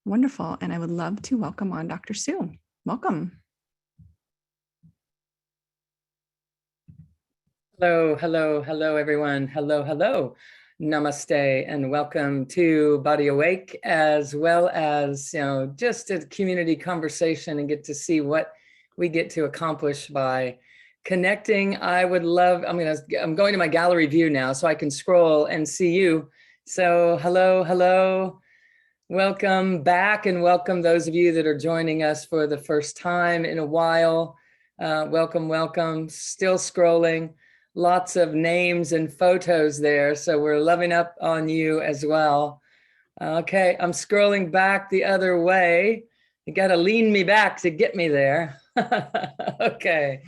Wonderful. And I would love to welcome on Dr. Sue. Welcome. Hello, hello, hello, everyone. Hello, hello. Namaste and welcome to BodyAwake, as well as, just a community conversation and get to see what we get to accomplish by connecting. I'm going to my gallery view now so I can scroll and see you. So hello, hello. Welcome back and welcome those of you that are joining us for the first time in a while. Welcome, welcome. Still scrolling. Lots of names and photos there. So we're loving up on you as well. Okay, I'm scrolling back the other way. You got to lean me back to get me there. Okay,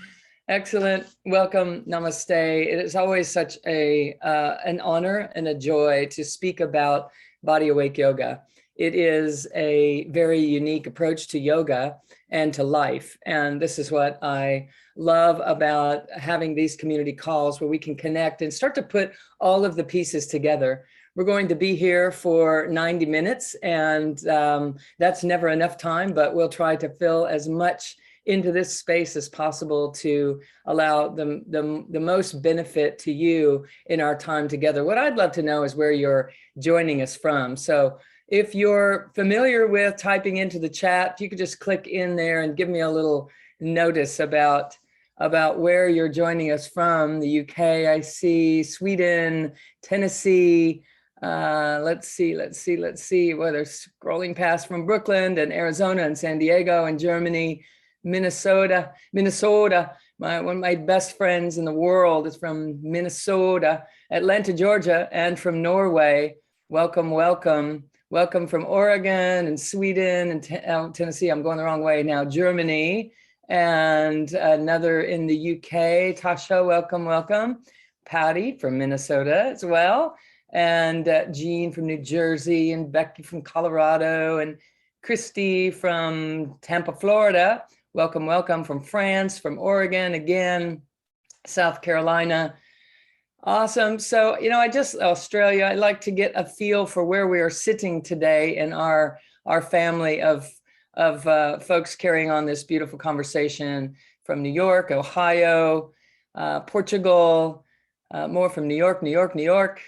excellent. Welcome, namaste. It is always such an honor and a joy to speak about BodyAwake Yoga. It is a very unique approach to yoga and to life. And this is what I love about having these community calls where we can connect and start to put all of the pieces together. We're going to be here for 90 minutes and that's never enough time, but we'll try to fill as much into this space as possible to allow the most benefit to you in our time together. What I'd love to know is where you're joining us from. So if you're familiar with typing into the chat, if you could just click in there and give me a little notice about where you're joining us from. The UK, I see, Sweden, Tennessee. Let's see. Well, they're scrolling past from Brooklyn and Arizona and San Diego and Germany, Minnesota. One of my best friends in the world is from Minnesota, Atlanta, Georgia, and from Norway. Welcome, welcome. Welcome from Oregon and Sweden and Tennessee. I'm going the wrong way now. Germany and another in the UK. Tasha, welcome, welcome. Patty from Minnesota as well. And Jean from New Jersey and Becky from Colorado and Christy from Tampa, Florida. Welcome, welcome from France, from Oregon again, South Carolina. Awesome. So, Australia, I'd like to get a feel for where we are sitting today in our family of folks carrying on this beautiful conversation from New York, Ohio, Portugal, more from New York.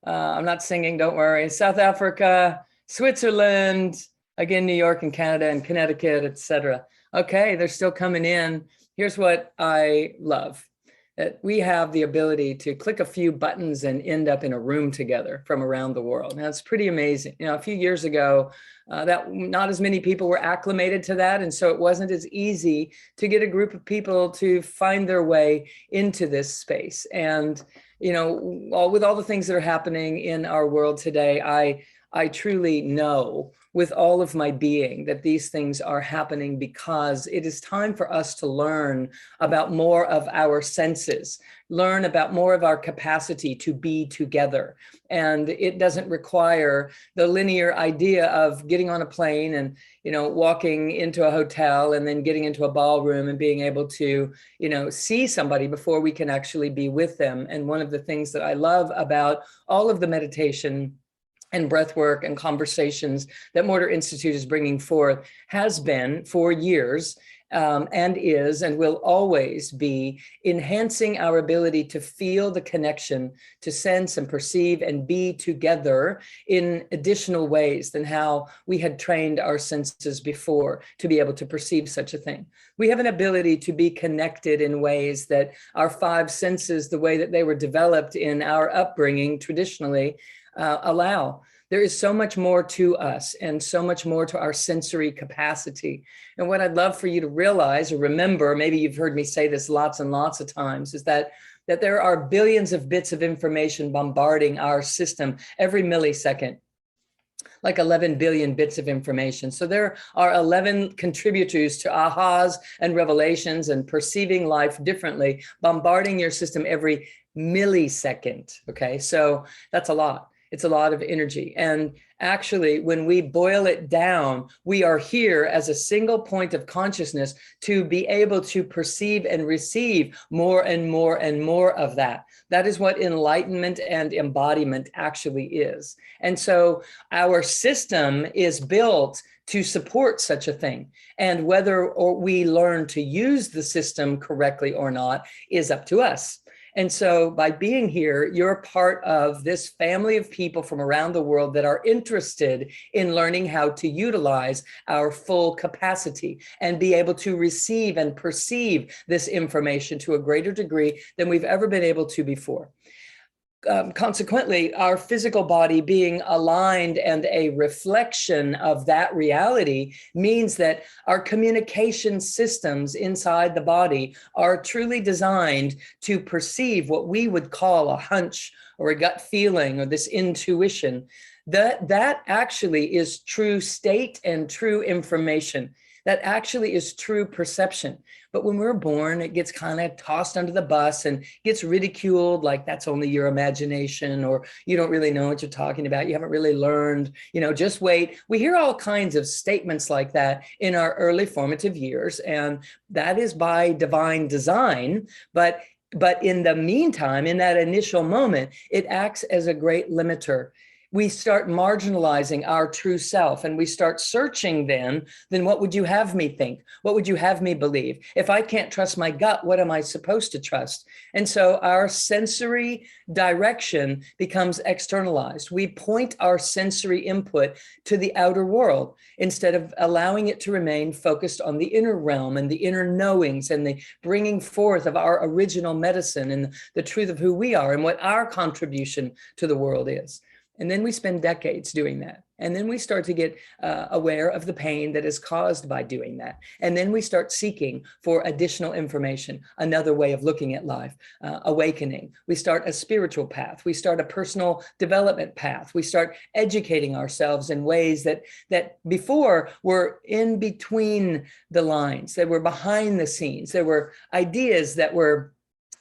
I'm not singing, don't worry. South Africa, Switzerland, again, New York and Canada and Connecticut, etc. Okay, they're still coming in. Here's what I love. That we have the ability to click a few buttons and end up in a room together from around the world. Now, it's pretty amazing. A few years ago, that not as many people were acclimated to that. And so it wasn't as easy to get a group of people to find their way into this space. And, with all the things that are happening in our world today, I truly know with all of my being that these things are happening because it is time for us to learn about more of our senses, learn about more of our capacity to be together. And it doesn't require the linear idea of getting on a plane and, walking into a hotel and then getting into a ballroom and being able to, see somebody before we can actually be with them. And one of the things that I love about all of the meditation and breath work and conversations that Morter Institute is bringing forth has been for years and is and will always be enhancing our ability to feel the connection, to sense and perceive and be together in additional ways than how we had trained our senses before to be able to perceive such a thing. We have an ability to be connected in ways that our five senses, the way that they were developed in our upbringing traditionally, allow. There is so much more to us and so much more to our sensory capacity. And what I'd love for you to realize or remember, maybe you've heard me say this lots and lots of times, is that there are billions of bits of information bombarding our system every millisecond, like 11 billion bits of information. So there are 11 contributors to ahas and revelations and perceiving life differently, bombarding your system every millisecond. Okay, so that's a lot. It's a lot of energy. And actually, when we boil it down, we are here as a single point of consciousness to be able to perceive and receive more and more and more of that. That is what enlightenment and embodiment actually is. And so our system is built to support such a thing. And whether or we learn to use the system correctly or not is up to us. And so by being here, you're part of this family of people from around the world that are interested in learning how to utilize our full capacity and be able to receive and perceive this information to a greater degree than we've ever been able to before. Consequently, our physical body being aligned and a reflection of that reality means that our communication systems inside the body are truly designed to perceive what we would call a hunch or a gut feeling or this intuition. That actually is true state and true information. That actually is true perception. But when we're born, it gets kind of tossed under the bus and gets ridiculed like that's only your imagination, or you don't really know what you're talking about. You haven't really learned, just wait. We hear all kinds of statements like that in our early formative years, and that is by divine design. But in the meantime, in that initial moment, it acts as a great limiter. We start marginalizing our true self, and we start searching then what would you have me think? What would you have me believe? If I can't trust my gut, what am I supposed to trust? And so our sensory direction becomes externalized. We point our sensory input to the outer world instead of allowing it to remain focused on the inner realm and the inner knowings and the bringing forth of our original medicine and the truth of who we are and what our contribution to the world is. And then we spend decades doing that. And then we start to get aware of the pain that is caused by doing that. And then we start seeking for additional information, another way of looking at life, awakening. We start a spiritual path. We start a personal development path. We start educating ourselves in ways that before were in between the lines, that were behind the scenes. There were ideas that were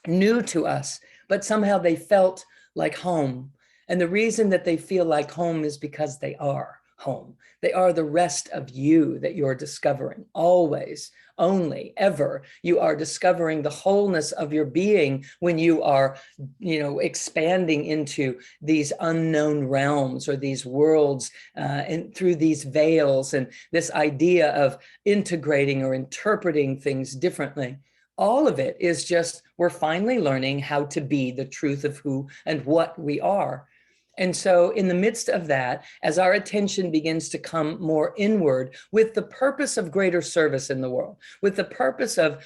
new to us, but somehow they felt like home. And the reason that they feel like home is because they are home. They are the rest of you that you're discovering. Always, only, ever, you are discovering the wholeness of your being when you are, expanding into these unknown realms or these worlds and through these veils and this idea of integrating or interpreting things differently. All of it is just, we're finally learning how to be the truth of who and what we are. And so in the midst of that, as our attention begins to come more inward with the purpose of greater service in the world, with the purpose of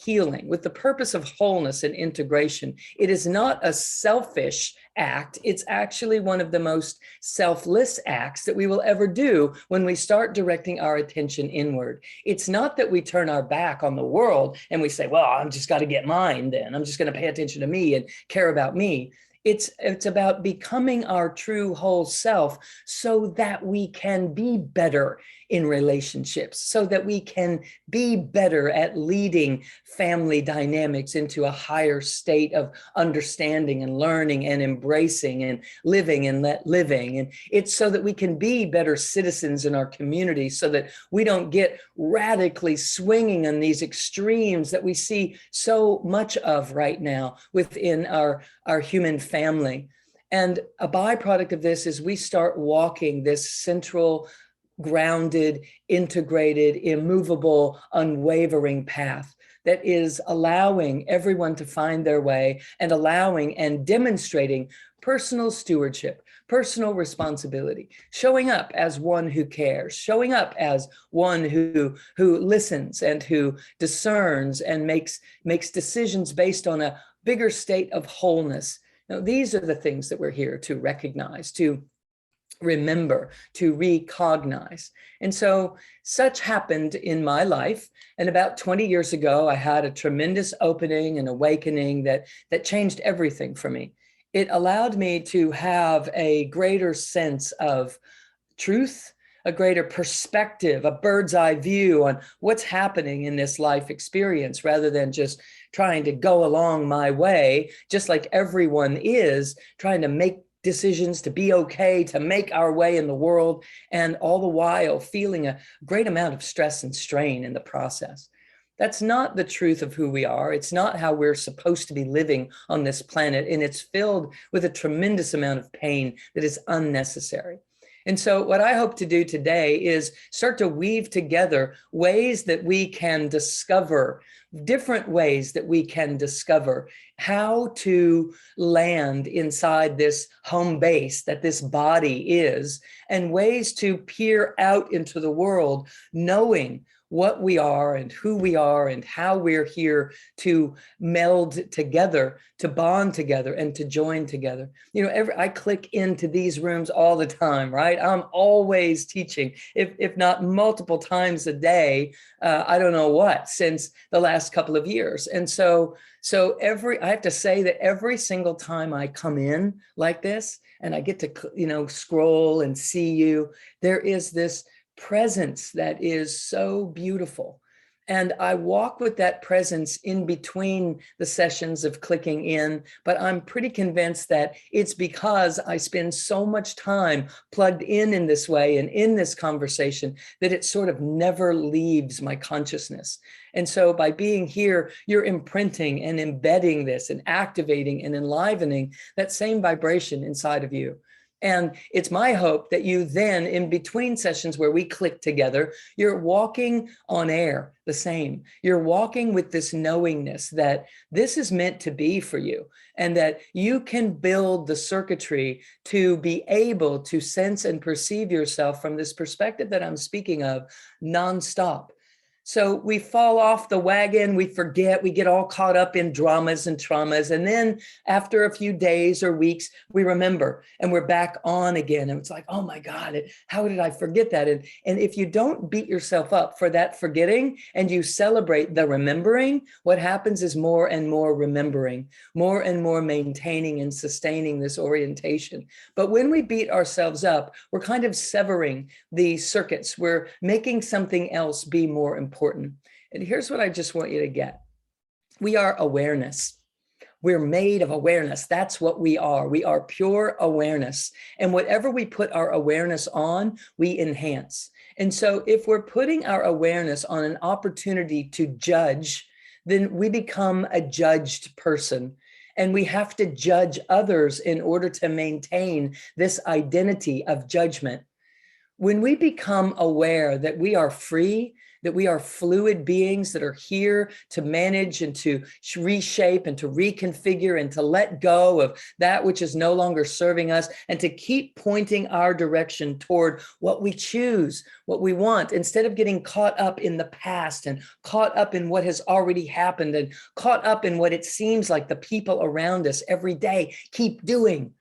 healing, with the purpose of wholeness and integration, it is not a selfish act. It's actually one of the most selfless acts that we will ever do when we start directing our attention inward. It's not that we turn our back on the world and we say, well, I'm just got to get mine then. I'm just going to pay attention to me and care about me. It's about becoming our true whole self so that we can be better in relationships, so that we can be better at leading family dynamics into a higher state of understanding and learning and embracing and living and living. And it's so that we can be better citizens in our community, so that we don't get radically swinging on these extremes that we see so much of right now within our human family. And a byproduct of this is we start walking this central, grounded, integrated, immovable, unwavering path that is allowing everyone to find their way and allowing and demonstrating personal stewardship, personal responsibility, showing up as one who cares, showing up as one who listens and who discerns and makes decisions based on a bigger state of wholeness. Now, these are the things that we're here to recognize, to remember, to recognize. And so such happened in my life. And about 20 years ago, I had a tremendous opening and awakening that changed everything for me. It allowed me to have a greater sense of truth, a greater perspective, a bird's eye view on what's happening in this life experience, rather than just trying to go along my way, just like everyone is trying to make decisions, to be okay, to make our way in the world, and all the while feeling a great amount of stress and strain in the process. That's not the truth of who we are. It's not how we're supposed to be living on this planet, and it's filled with a tremendous amount of pain that is unnecessary. And so what I hope to do today is start to weave together ways that we can discover, different ways that we can discover how to land inside this home base that this body is, and ways to peer out into the world, knowing what we are and who we are and how we're here to meld together, to bond together, and to join together. I click into these rooms all the time, right? I'm always teaching, if not multiple times a day, I don't know what, since the last couple of years. And so I have to say that every single time I come in like this and I get to, scroll and see you, there is this presence that is so beautiful. And I walk with that presence in between the sessions of clicking in, but I'm pretty convinced that it's because I spend so much time plugged in this way and in this conversation that it sort of never leaves my consciousness. And so by being here, you're imprinting and embedding this and activating and enlivening that same vibration inside of you. And it's my hope that you then, in between sessions where we click together, you're walking on air the same. You're walking with this knowingness that this is meant to be for you, and that you can build the circuitry to be able to sense and perceive yourself from this perspective that I'm speaking of nonstop. So we fall off the wagon, we forget, we get all caught up in dramas and traumas. And then after a few days or weeks, we remember and we're back on again. And it's like, oh my God, how did I forget that? And if you don't beat yourself up for that forgetting and you celebrate the remembering, what happens is more and more remembering, more and more maintaining and sustaining this orientation. But when we beat ourselves up, we're kind of severing the circuits. We're making something else be more important. And here's what I just want you to get. We are awareness. We're made of awareness. That's what we are. We are pure awareness. And whatever we put our awareness on, we enhance. And so if we're putting our awareness on an opportunity to judge, then we become a judged person. And we have to judge others in order to maintain this identity of judgment. When we become aware that we are free, that we are fluid beings that are here to manage and to reshape and to reconfigure and to let go of that which is no longer serving us, and to keep pointing our direction toward what we choose, what we want, instead of getting caught up in the past and caught up in what has already happened and caught up in what it seems like the people around us every day keep doing.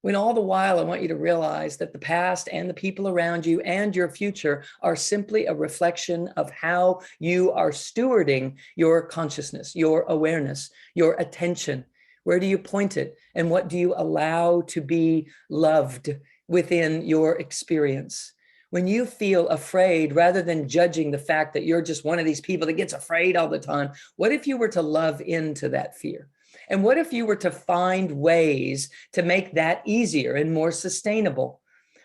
When all the while, I want you to realize that the past and the people around you and your future are simply a reflection of how you are stewarding your consciousness, your awareness, your attention. Where do you point it? And what do you allow to be loved within your experience? When you feel afraid, rather than judging the fact that you're just one of these people that gets afraid all the time, what if you were to love into that fear? And what if you were to find ways to make that easier and more sustainable?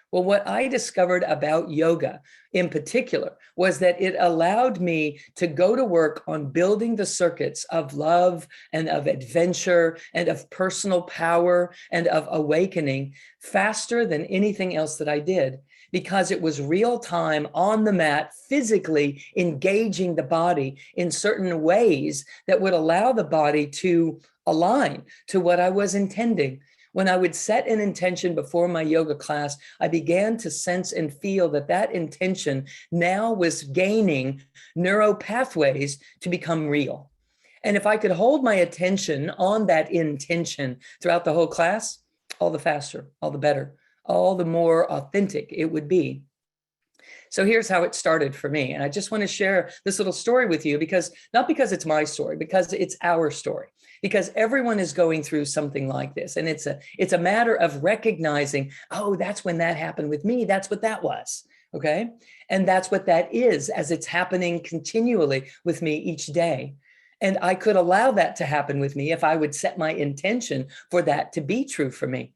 Well, what I discovered about yoga in particular was that it allowed me to go to work on building the circuits of love and of adventure and of personal power and of awakening faster than anything else that I did, because it was real time on the mat, physically engaging the body in certain ways that would allow the body to align to what I was intending. When I would set an intention before my yoga class, I began to sense and feel that that intention now was gaining neural pathways to become real. And if I could hold my attention on that intention throughout the whole class, all the faster, all the better, all the more authentic it would be. So here's how it started for me. And I just want to share this little story with you, because not because it's my story, because it's our story, because everyone is going through something like this. And it's a matter of recognizing, oh, that's when that happened with me. That's what that was. Okay. And that's what that is, as it's happening continually with me each day. And I could allow that to happen with me if I would set my intention for that to be true for me.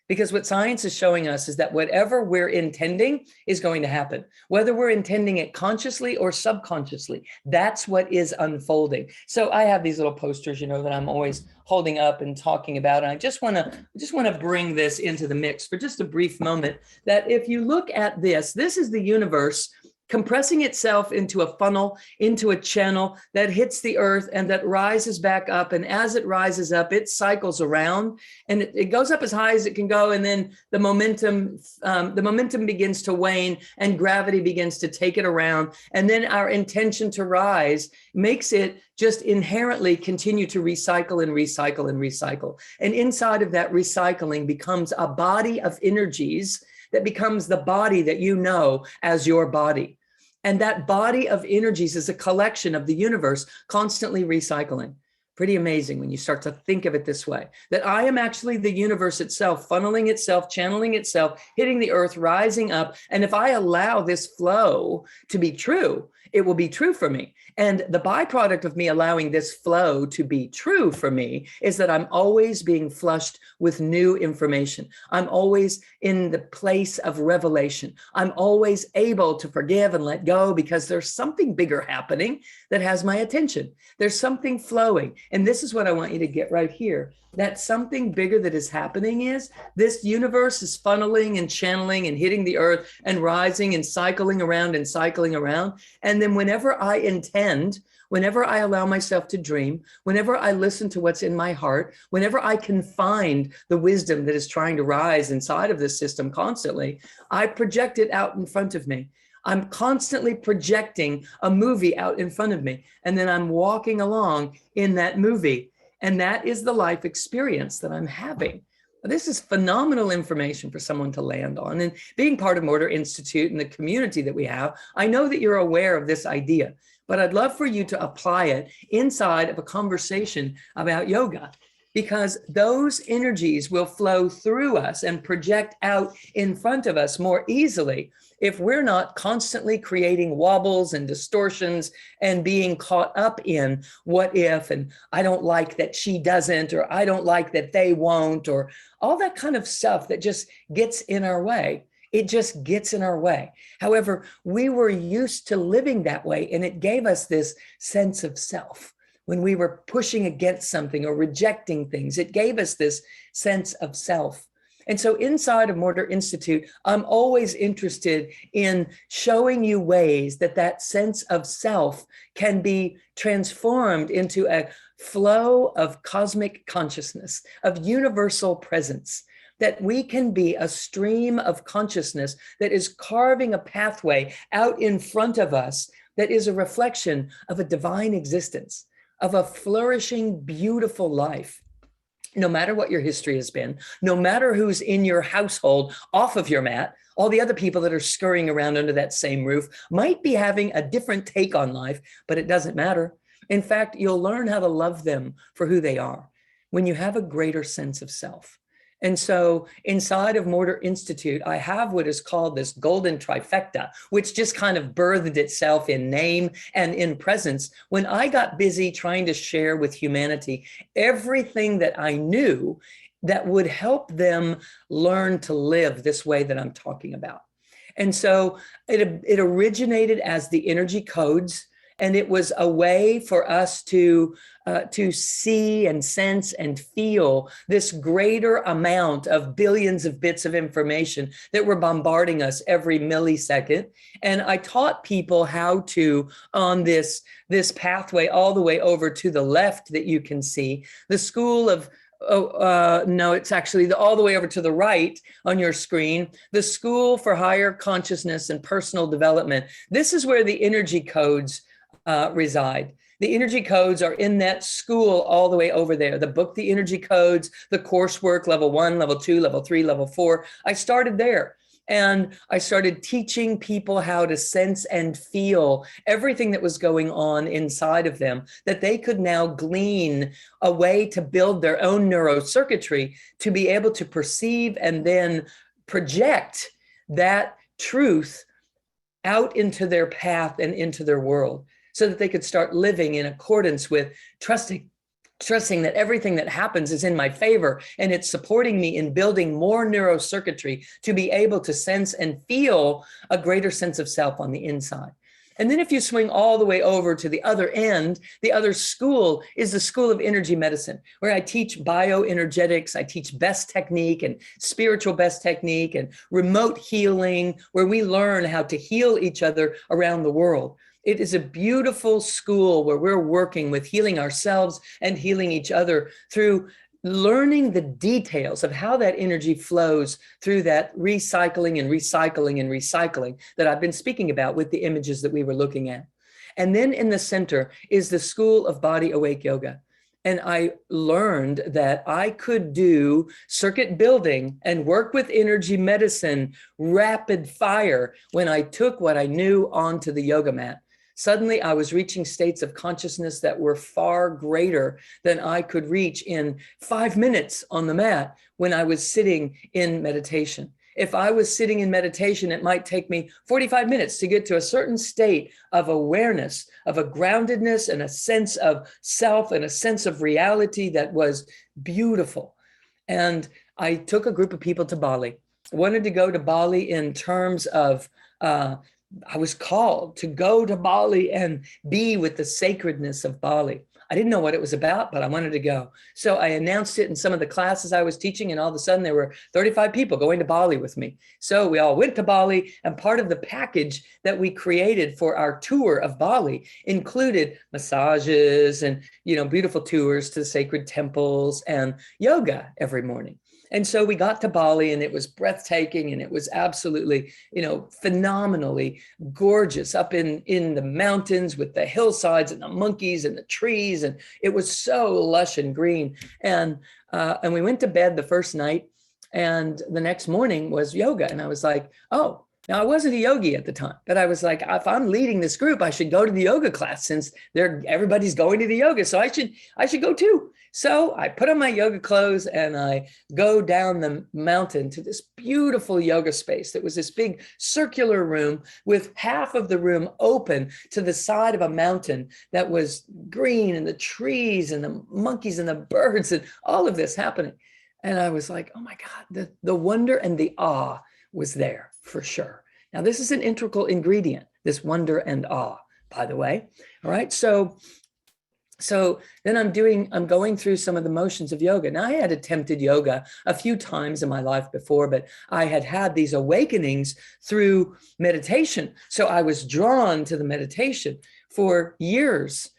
Because what science is showing us is that whatever we're intending is going to happen, whether we're intending it consciously or subconsciously. That's what is unfolding. So I have these little posters, that I'm always holding up and talking about. And I just want to bring this into the mix for just a brief moment, that if you look at this is the universe compressing itself into a funnel, into a channel that hits the earth and that rises back up. And as it rises up, it cycles around and it goes up as high as it can go. And then the momentum begins to wane and gravity begins to take it around. And then our intention to rise makes it just inherently continue to recycle and recycle and recycle. And inside of that recycling becomes a body of energies that becomes the body that you know as your body. And that body of energies is a collection of the universe constantly recycling. Pretty amazing when you start to think of it this way, that I am actually the universe itself, funneling itself, channeling itself, hitting the earth, rising up. And if I allow this flow to be true, it will be true for me. And the byproduct of me allowing this flow to be true for me is that I'm always being flushed with new information. I'm always in the place of revelation. I'm always able to forgive and let go because there's something bigger happening that has my attention. There's something flowing. And this is what I want you to get right here. That something bigger that is happening is this universe is funneling and channeling and hitting the earth and rising and cycling around and cycling around. And then whenever I intend, whenever I allow myself to dream, whenever I listen to what's in my heart, whenever I can find the wisdom that is trying to rise inside of this system constantly, I project it out in front of me. I'm constantly projecting a movie out in front of me. And then I'm walking along in that movie. And that is the life experience that I'm having. This is phenomenal information for someone to land on. And being part of Morter Institute and the community that we have, I know that you're aware of this idea, but I'd love for you to apply it inside of a conversation about yoga, because those energies will flow through us and project out in front of us more easily if we're not constantly creating wobbles and distortions and being caught up in what if, and I don't like that she doesn't, or I don't like that they won't, or all that kind of stuff that just gets in our way. It just gets in our way. However, we were used to living that way, and it gave us this sense of self. When we were pushing against something or rejecting things, it gave us this sense of self. And so inside of Morter Institute, I'm always interested in showing you ways that that sense of self can be transformed into a flow of cosmic consciousness, of universal presence, that we can be a stream of consciousness that is carving a pathway out in front of us that is a reflection of a divine existence, of a flourishing, beautiful life. No matter what your history has been, no matter who's in your household off of your mat, all the other people that are scurrying around under that same roof might be having a different take on life, but it doesn't matter. In fact, you'll learn how to love them for who they are when you have a greater sense of self. And so inside of Morter Institute, I have what is called this golden trifecta, which just kind of birthed itself in name and in presence when I got busy trying to share with humanity everything that I knew that would help them learn to live this way that I'm talking about. And so it originated as the energy codes. And it was a way for us to see and sense and feel this greater amount of billions of bits of information that were bombarding us every millisecond. And I taught people how to, on this pathway all the way over to the left that you can see, the school of no, it's actually all the way over to the right on your screen, the School for Higher Consciousness and Personal Development. This is where the energy codes reside. The energy codes are in that school all the way over there. The book, The Energy Codes, the coursework, level 1, level 2, level 3, level 4. I started there. And I started teaching people how to sense and feel everything that was going on inside of them, that they could now glean a way to build their own neurocircuitry to be able to perceive and then project that truth out into their path and into their world, so that they could start living in accordance with trusting trusting that everything that happens is in my favor and it's supporting me in building more neurocircuitry to be able to sense and feel a greater sense of self on the inside. And then if you swing all the way over to the other end, the other school is the School of Energy Medicine, where I teach bioenergetics, I teach best technique and spiritual best technique and remote healing, where we learn how to heal each other around the world. It is a beautiful school where we're working with healing ourselves and healing each other through learning the details of how that energy flows through that recycling and recycling and recycling that I've been speaking about with the images that we were looking at. And then in the center is the School of BodyAwake Yoga. And I learned that I could do circuit building and work with energy medicine rapid fire when I took what I knew onto the yoga mat. Suddenly, I was reaching states of consciousness that were far greater than I could reach in 5 minutes on the mat when I was sitting in meditation. If I was sitting in meditation, it might take me 45 minutes to get to a certain state of awareness, of a groundedness and a sense of self and a sense of reality that was beautiful. And I took a group of people to Bali. I wanted to go to Bali in terms of I was called to go to Bali and be with the sacredness of Bali. I didn't know what it was about, but I wanted to go. So I announced it in some of the classes I was teaching, and all of a sudden there were 35 people going to Bali with me. So we all went to Bali, and part of the package that we created for our tour of Bali included massages and, beautiful tours to sacred temples and yoga every morning. And so we got to Bali, and it was breathtaking, and it was absolutely, phenomenally gorgeous up in the mountains with the hillsides and the monkeys and the trees. And it was so lush and green. And we went to bed the first night, and the next morning was yoga. And I was like, oh, now I wasn't a yogi at the time, but I was like, if I'm leading this group, I should go to the yoga class since everybody's going to the yoga. So I should go too. So I put on my yoga clothes and I go down the mountain to this beautiful yoga space that was this big circular room with half of the room open to the side of a mountain that was green, and the trees and the monkeys and the birds and all of this happening. And I was like, oh my God, the wonder and the awe was there for sure. Now, this is an integral ingredient, this wonder and awe, by the way. All right. So then I'm going through some of the motions of yoga. Now, I had attempted yoga a few times in my life before, but I had these awakenings through meditation. So I was drawn to the meditation for years.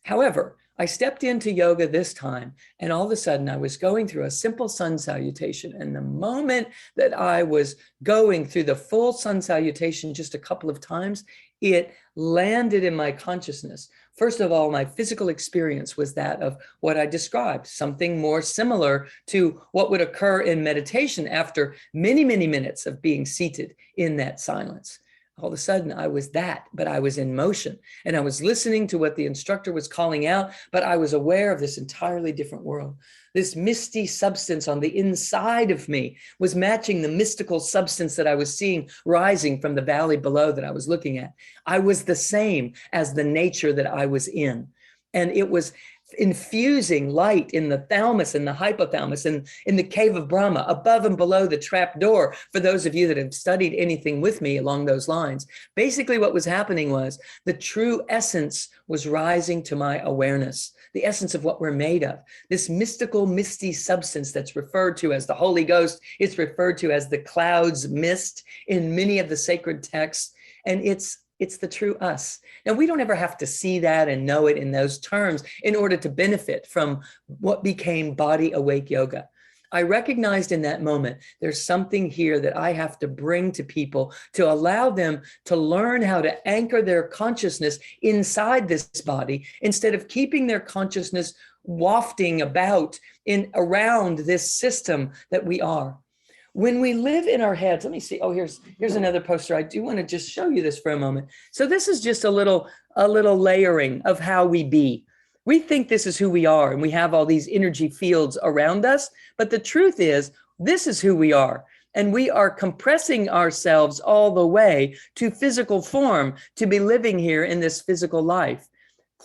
However, I stepped into yoga this time, and all of a sudden I was going through a simple sun salutation. And the moment that I was going through the full sun salutation just a couple of times, it landed in my consciousness. First of all, my physical experience was that of what I described, something more similar to what would occur in meditation after many, many minutes of being seated in that silence. All of a sudden, I was that, but I was in motion, and I was listening to what the instructor was calling out, but I was aware of this entirely different world. This misty substance on the inside of me was matching the mystical substance that I was seeing rising from the valley below that I was looking at. I was the same as the nature that I was in, and it was infusing light in the thalamus and the hypothalamus and in the cave of Brahma, above and below the trap door. For those of you that have studied anything with me along those lines, basically what was happening was the true essence was rising to my awareness, the essence of what we're made of, this mystical, misty substance that's referred to as the Holy Ghost. It's referred to as the clouds mist in many of the sacred texts, and it's the true us. Now, we don't ever have to see that and know it in those terms in order to benefit from what became BodyAwake Yoga. I recognized in that moment, there's something here that I have to bring to people to allow them to learn how to anchor their consciousness inside this body instead of keeping their consciousness wafting about around this system that we are. When we live in our heads, let me see. Oh, here's another poster. I do want to just show you this for a moment. So this is just a little layering of how we be. We think this is who we are, and we have all these energy fields around us. But the truth is, this is who we are. And we are compressing ourselves all the way to physical form to be living here in this physical life.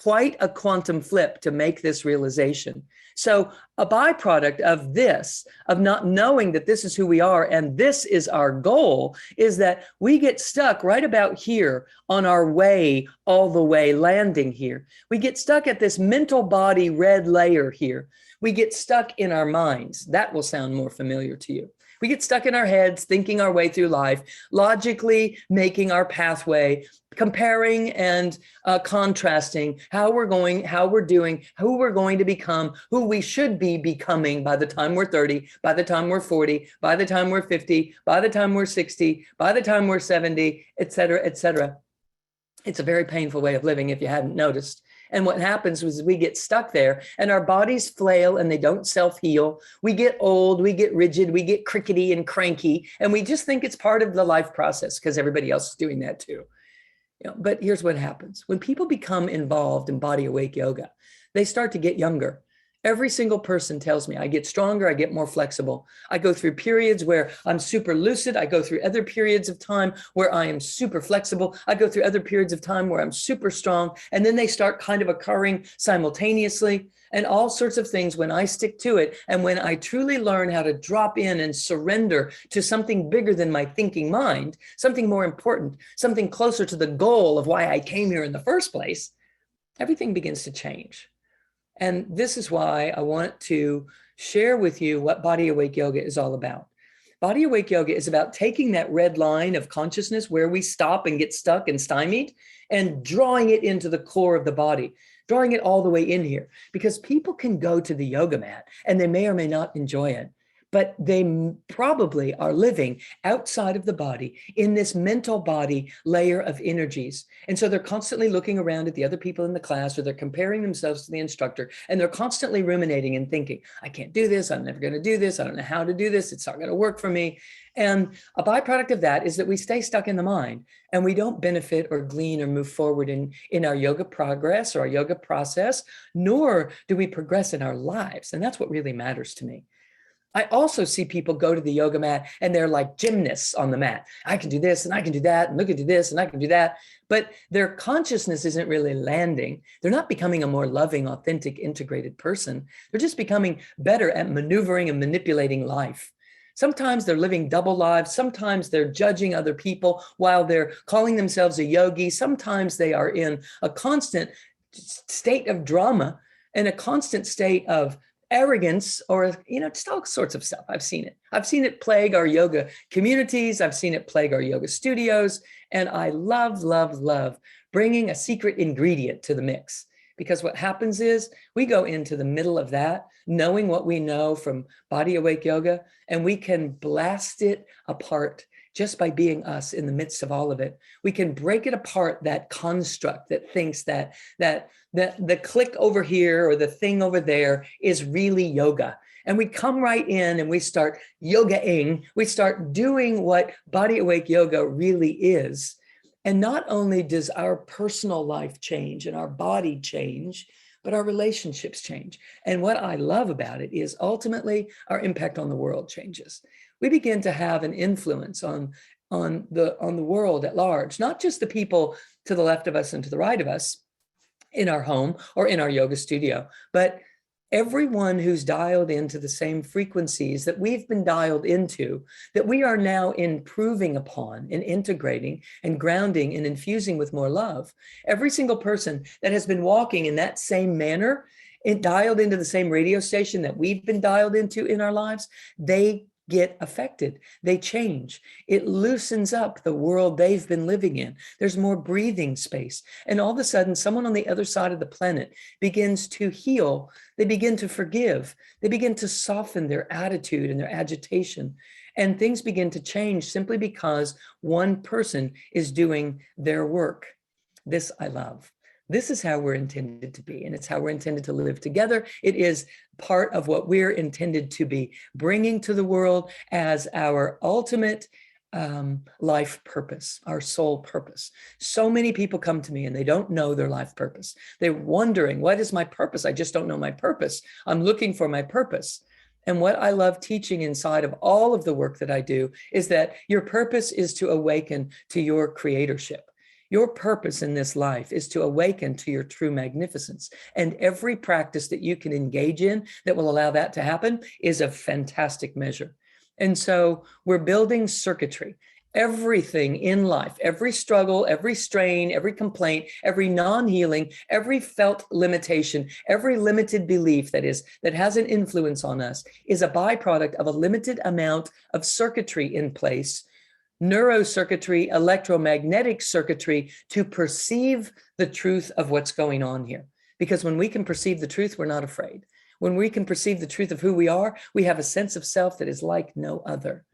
quite a quantum flip to make this realization. So a byproduct of this, of not knowing that this is who we are and this is our goal, is that we get stuck right about here on our way, all the way landing here. We get stuck at this mental body red layer here. We get stuck in our minds. That will sound more familiar to you. We get stuck in our heads, thinking our way through life, logically making our pathway, comparing and contrasting how we're going, how we're doing, who we're going to become, who we should be becoming by the time we're 30, by the time we're 40, by the time we're 50, by the time we're 60, by the time we're 70, et cetera, et cetera. It's a very painful way of living if you hadn't noticed. And what happens is we get stuck there and our bodies flail and they don't self-heal. We get old, we get rigid, we get crickety and cranky, and we just think it's part of the life process because everybody else is doing that too. But here's what happens. When people become involved in BodyAwake Yoga, they start to get younger. Every single person tells me I get stronger, I get more flexible. I go through periods where I'm super lucid. I go through other periods of time where I am super flexible. I go through other periods of time where I'm super strong. And then they start kind of occurring simultaneously, and all sorts of things when I stick to it. And when I truly learn how to drop in and surrender to something bigger than my thinking mind, something more important, something closer to the goal of why I came here in the first place, everything begins to change. And this is why I want to share with you what BodyAwake Yoga is all about. BodyAwake Yoga is about taking that red line of consciousness where we stop and get stuck and stymied and drawing it into the core of the body, drawing it all the way in here. Because people can go to the yoga mat and they may or may not enjoy it, but they probably are living outside of the body in this mental body layer of energies. And so they're constantly looking around at the other people in the class, or they're comparing themselves to the instructor, and they're constantly ruminating and thinking, I can't do this, I'm never going to do this, I don't know how to do this, it's not going to work for me. And a byproduct of that is that we stay stuck in the mind and we don't benefit or glean or move forward in our yoga progress or our yoga process, nor do we progress in our lives. And that's what really matters to me. I also see people go to the yoga mat and they're like gymnasts on the mat. I can do this and I can do that and look at this and I can do that. But their consciousness isn't really landing. They're not becoming a more loving, authentic, integrated person. They're just becoming better at maneuvering and manipulating life. Sometimes they're living double lives. Sometimes they're judging other people while they're calling themselves a yogi. Sometimes they are in a constant state of drama and a constant state of arrogance, or, just all sorts of stuff. I've seen it. I've seen it plague our yoga communities. I've seen it plague our yoga studios. And I love, love, love bringing a secret ingredient to the mix. Because what happens is we go into the middle of that, knowing what we know from BodyAwake Yoga, and we can blast it apart just by being us in the midst of all of it. We can break it apart, that construct that thinks that the click over here or the thing over there is really yoga. And we come right in and we start yogaing. We start doing what BodyAwake Yoga really is. And not only does our personal life change and our body change, but our relationships change. And what I love about it is ultimately our impact on the world changes. We begin to have an influence on the world at large, not just the people to the left of us and to the right of us in our home or in our yoga studio, but everyone who's dialed into the same frequencies that we've been dialed into, that we are now improving upon and integrating and grounding and infusing with more love. Every single person that has been walking in that same manner, it dialed into the same radio station that we've been dialed into in our lives, they get affected. They change. It loosens up the world they've been living in. There's more breathing space. And all of a sudden, someone on the other side of the planet begins to heal. They begin to forgive. They begin to soften their attitude and their agitation. And things begin to change simply because one person is doing their work. This I love. This is how we're intended to be, and it's how we're intended to live together. It is part of what we're intended to be bringing to the world as our ultimate life purpose, our soul purpose. So many people come to me and they don't know their life purpose. They're wondering, what is my purpose? I just don't know my purpose. I'm looking for my purpose. And what I love teaching inside of all of the work that I do is that your purpose is to awaken to your creatorship. Your purpose in this life is to awaken to your true magnificence. And every practice that you can engage in that will allow that to happen is a fantastic measure. And so we're building circuitry. Everything in life, every struggle, every strain, every complaint, every non-healing, every felt limitation, every limited belief that has an influence on us is a byproduct of a limited amount of circuitry in place, neurocircuitry, electromagnetic circuitry, to perceive the truth of what's going on here. Because when we can perceive the truth, we're not afraid. When we can perceive the truth of who we are, we have a sense of self that is like no other.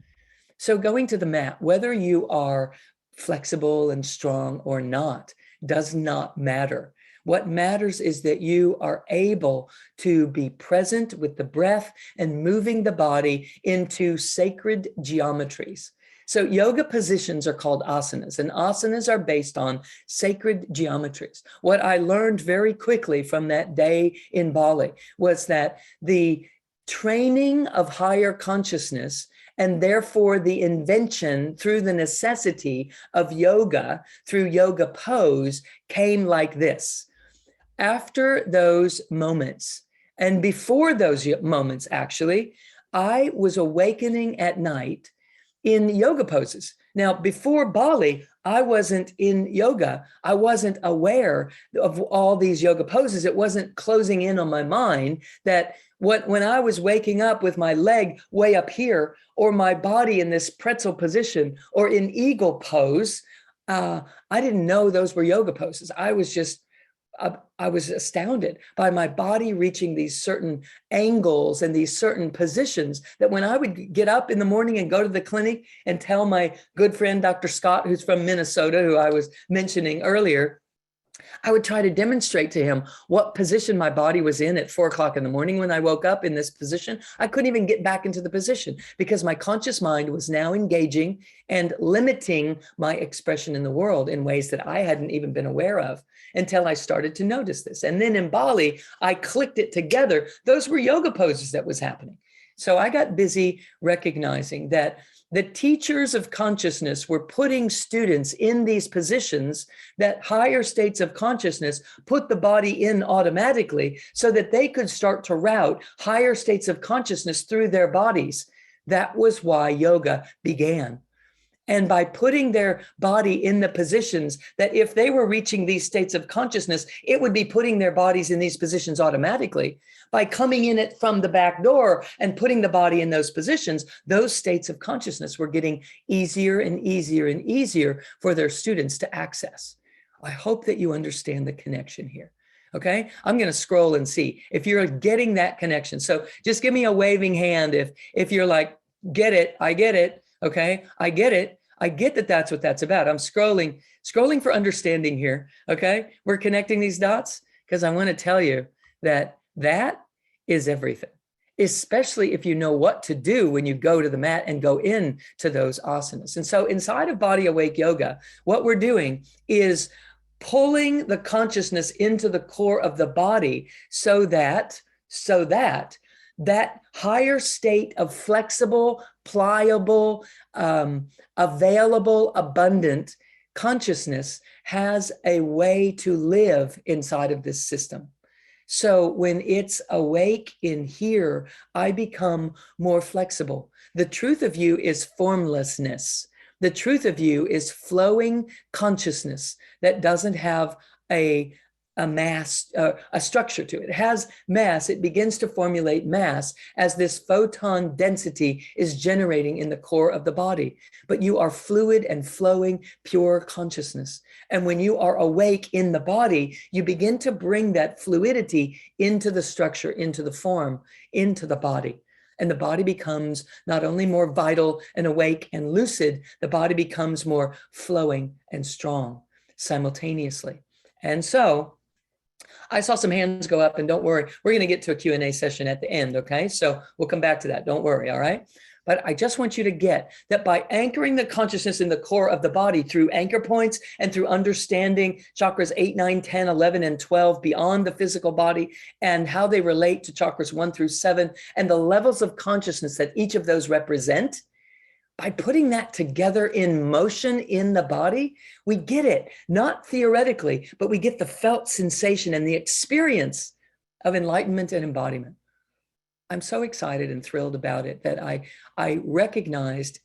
So going to the mat, whether you are flexible and strong or not, does not matter. What matters is that you are able to be present with the breath and moving the body into sacred geometries. So yoga positions are called asanas, and asanas are based on sacred geometries. What I learned very quickly from that day in Bali was that the training of higher consciousness, and therefore the invention through the necessity of yoga, through yoga pose, came like this. After those moments, and before those moments, actually, I was awakening at night in yoga poses. Now, before Bali, I wasn't in yoga. I wasn't aware of all these yoga poses. It wasn't closing in on my mind that when I was waking up with my leg way up here, or my body in this pretzel position, or in eagle pose, I didn't know those were yoga poses. I was astounded by my body reaching these certain angles and these certain positions that when I would get up in the morning and go to the clinic and tell my good friend, Dr. Scott, who's from Minnesota, who I was mentioning earlier, I would try to demonstrate to him what position my body was in at 4 o'clock in the morning when I woke up in this position. I couldn't even get back into the position because my conscious mind was now engaging and limiting my expression in the world in ways that I hadn't even been aware of until I started to notice this. And then in Bali, I clicked it together. Those were yoga poses that was happening. So I got busy recognizing that the teachers of consciousness were putting students in these positions that higher states of consciousness put the body in automatically so that they could start to route higher states of consciousness through their bodies. That was why yoga began. And by putting their body in the positions that if they were reaching these states of consciousness, it would be putting their bodies in these positions automatically. By coming in it from the back door and putting the body in those positions, those states of consciousness were getting easier and easier and easier for their students to access. I hope that you understand the connection here. Okay, I'm going to scroll and see if you're getting that connection. So just give me a waving hand if you're like, get it, I get it. Okay, I get it. I get that that's what that's about. I'm scrolling for understanding here. Okay, we're connecting these dots because I want to tell you that is everything, especially if you know what to do when you go to the mat and go into those asanas. And so inside of BodyAwake Yoga, what we're doing is pulling the consciousness into the core of the body so that that higher state of flexible, pliable, available, abundant consciousness has a way to live inside of this system. So when it's awake in here, I become more flexible. The truth of you is formlessness. The truth of you is flowing consciousness that doesn't have a mass, a structure to it. It has mass. It begins to formulate mass as this photon density is generating in the core of the body. But you are fluid and flowing pure consciousness. And when you are awake in the body, you begin to bring that fluidity into the structure, into the form, into the body. And the body becomes not only more vital and awake and lucid, the body becomes more flowing and strong simultaneously. And so I saw some hands go up, and don't worry, we're going to get to a Q&A session at the end, okay? So we'll come back to that. Don't worry, all right? But I just want you to get that by anchoring the consciousness in the core of the body through anchor points and through understanding chakras 8, 9, 10, 11, and 12 beyond the physical body and how they relate to chakras 1 through 7 and the levels of consciousness that each of those represent, by putting that together in motion in the body, we get it, not theoretically, but we get the felt sensation and the experience of enlightenment and embodiment. I'm so excited and thrilled about it that I recognized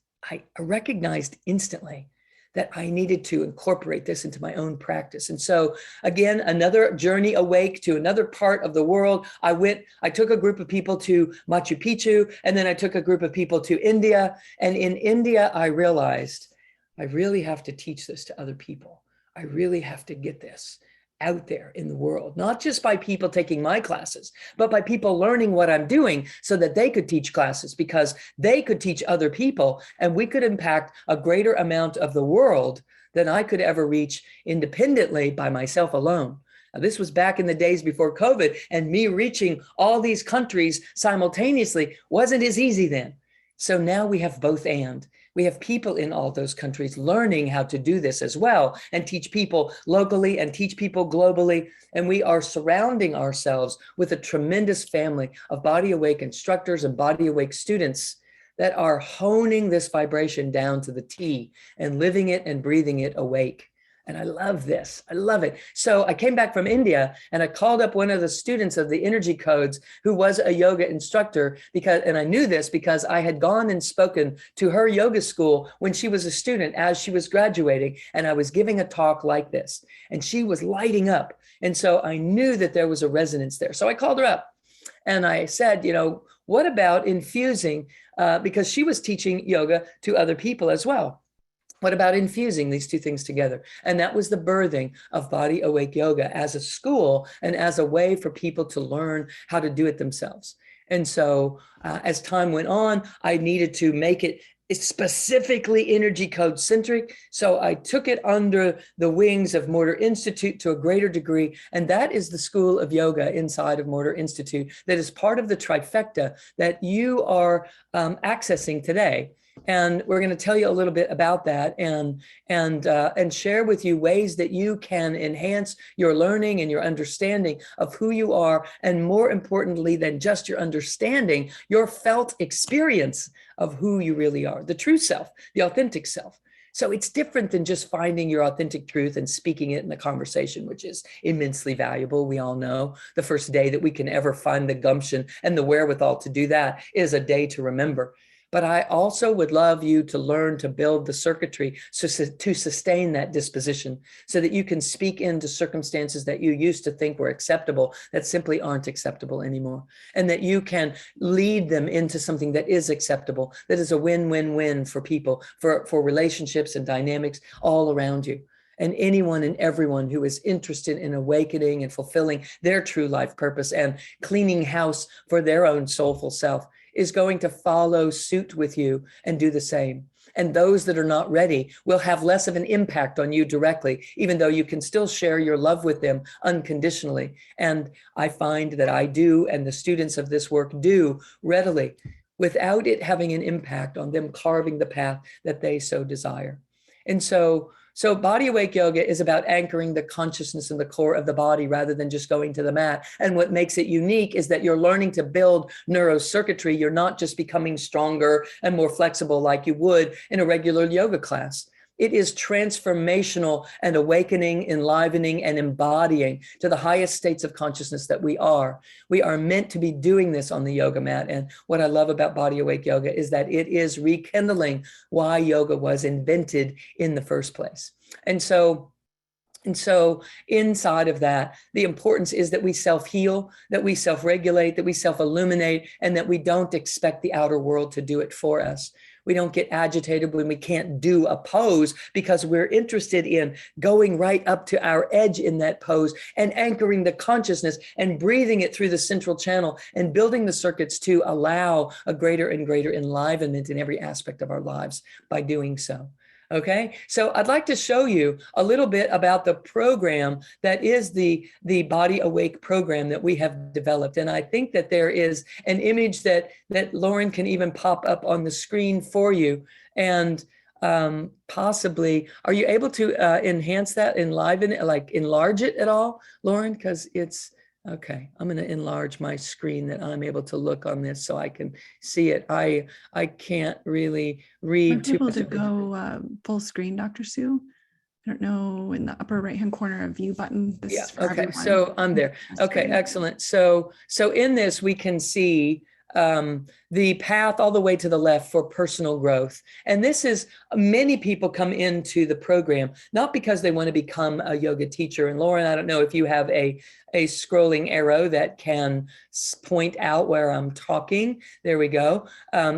instantly that I needed to incorporate this into my own practice. And so again, another journey awake to another part of the world. I took a group of people to Machu Picchu, and then I took a group of people to India. And in India, I realized I really have to teach this to other people. I really have to get this out there in the world, not just by people taking my classes, but by people learning what I'm doing so that they could teach classes, because they could teach other people and we could impact a greater amount of the world than I could ever reach independently by myself alone. Now, this was back in the days before COVID, and me reaching all these countries simultaneously wasn't as easy then. So now we have both and. We have people in all those countries learning how to do this as well, and teach people locally and teach people globally. And we are surrounding ourselves with a tremendous family of Body Awake instructors and Body Awake students that are honing this vibration down to the T and living it and breathing it awake. And I love this. I love it. So I came back from India and I called up one of the students of the Energy Codes who was a yoga instructor, and I knew this because I had gone and spoken to her yoga school when she was a student as she was graduating. And I was giving a talk like this and she was lighting up. And so I knew that there was a resonance there. So I called her up and I said, what about infusing, because she was teaching yoga to other people as well. What about infusing these two things together? And that was the birthing of Body Awake Yoga as a school and as a way for people to learn how to do it themselves. And so as time went on, I needed to make it specifically energy code centric. So I took it under the wings of Morter Institute to a greater degree. And that is the school of yoga inside of Morter Institute that is part of the trifecta that you are accessing today. And we're going to tell you a little bit about that and share with you ways that you can enhance your learning and your understanding of who you are. And more importantly than just your understanding, your felt experience of who you really are, the true self, the authentic self. So it's different than just finding your authentic truth and speaking it in the conversation, which is immensely valuable. We all know the first day that we can ever find the gumption and the wherewithal to do that is a day to remember. But I also would love you to learn to build the circuitry to sustain that disposition so that you can speak into circumstances that you used to think were acceptable that simply aren't acceptable anymore. And that you can lead them into something that is acceptable, that is a win-win-win for people, for relationships and dynamics all around you. And anyone and everyone who is interested in awakening and fulfilling their true life purpose and cleaning house for their own soulful self is going to follow suit with you and do the same. And those that are not ready will have less of an impact on you directly, even though you can still share your love with them unconditionally. And I find that I do, and the students of this work do readily, without it having an impact on them carving the path that they so desire. And so Body Awake Yoga is about anchoring the consciousness in the core of the body rather than just going to the mat. And what makes it unique is that you're learning to build neurocircuitry. You're not just becoming stronger and more flexible like you would in a regular yoga class. It is transformational and awakening, enlivening, and embodying to the highest states of consciousness that we are. We are meant to be doing this on the yoga mat. And what I love about Body Awake Yoga is that it is rekindling why yoga was invented in the first place. And so inside of that, the importance is that we self-heal, that we self-regulate, that we self-illuminate, and that we don't expect the outer world to do it for us. We don't get agitated when we can't do a pose because we're interested in going right up to our edge in that pose and anchoring the consciousness and breathing it through the central channel and building the circuits to allow a greater and greater enlivenment in every aspect of our lives by doing so. Okay, so I'd like to show you a little bit about the program that is the Body Awake program that we have developed. And I think that there is an image that Lauren can even pop up on the screen for you. And possibly, are you able to enhance that, enliven it, like enlarge it at all, Lauren? Because it's, Okay, I'm going to enlarge my screen that I'm able to look on this so I can see it. I can't really read Might be too able much to of it. go full screen, Dr. Sue. I don't know, in the upper right-hand corner, a view button. This Yeah, is for okay, everyone. so I'm there. Okay, Screen. excellent. So in this, we can see the path all the way to the left for personal growth. And this is, many people come into the program, not because they want to become a yoga teacher. And Lauren, I don't know if you have a scrolling arrow that can point out where I'm talking. There we go.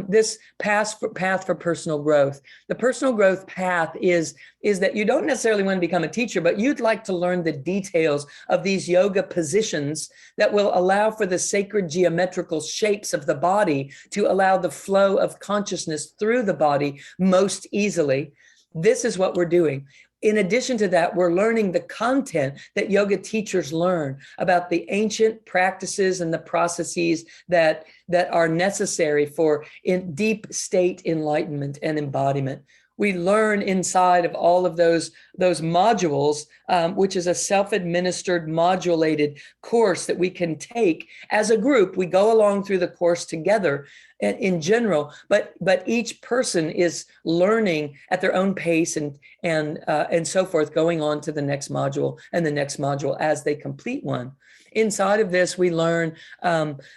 This path for personal growth. The personal growth path is that you don't necessarily want to become a teacher, but you'd like to learn the details of these yoga positions that will allow for the sacred geometrical shapes of the body to allow the flow of consciousness through the body most easily. This is what we're doing. In addition to that, we're learning the content that yoga teachers learn about the ancient practices and the processes that are necessary for in deep state enlightenment and embodiment. We learn inside of all of those modules, which is a self-administered modulated course that we can take as a group. We go along through the course together in general, but each person is learning at their own pace and so forth, going on to the next module and the next module as they complete one. Inside of this, we learn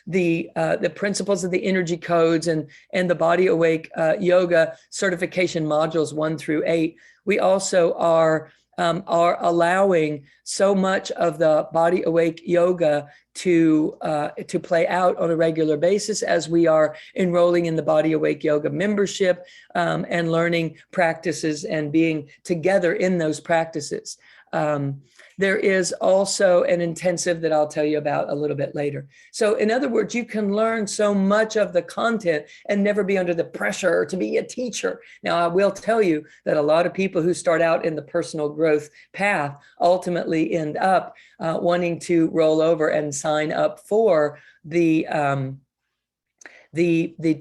the principles of the energy codes and the BodyAwake Yoga certification modules 1 through 8. We also are allowing so much of the BodyAwake Yoga to play out on a regular basis as we are enrolling in the BodyAwake Yoga membership and learning practices and being together in those practices. There is also an intensive that I'll tell you about a little bit later. So in other words, you can learn so much of the content and never be under the pressure to be a teacher. Now, I will tell you that a lot of people who start out in the personal growth path ultimately end up wanting to roll over and sign up for the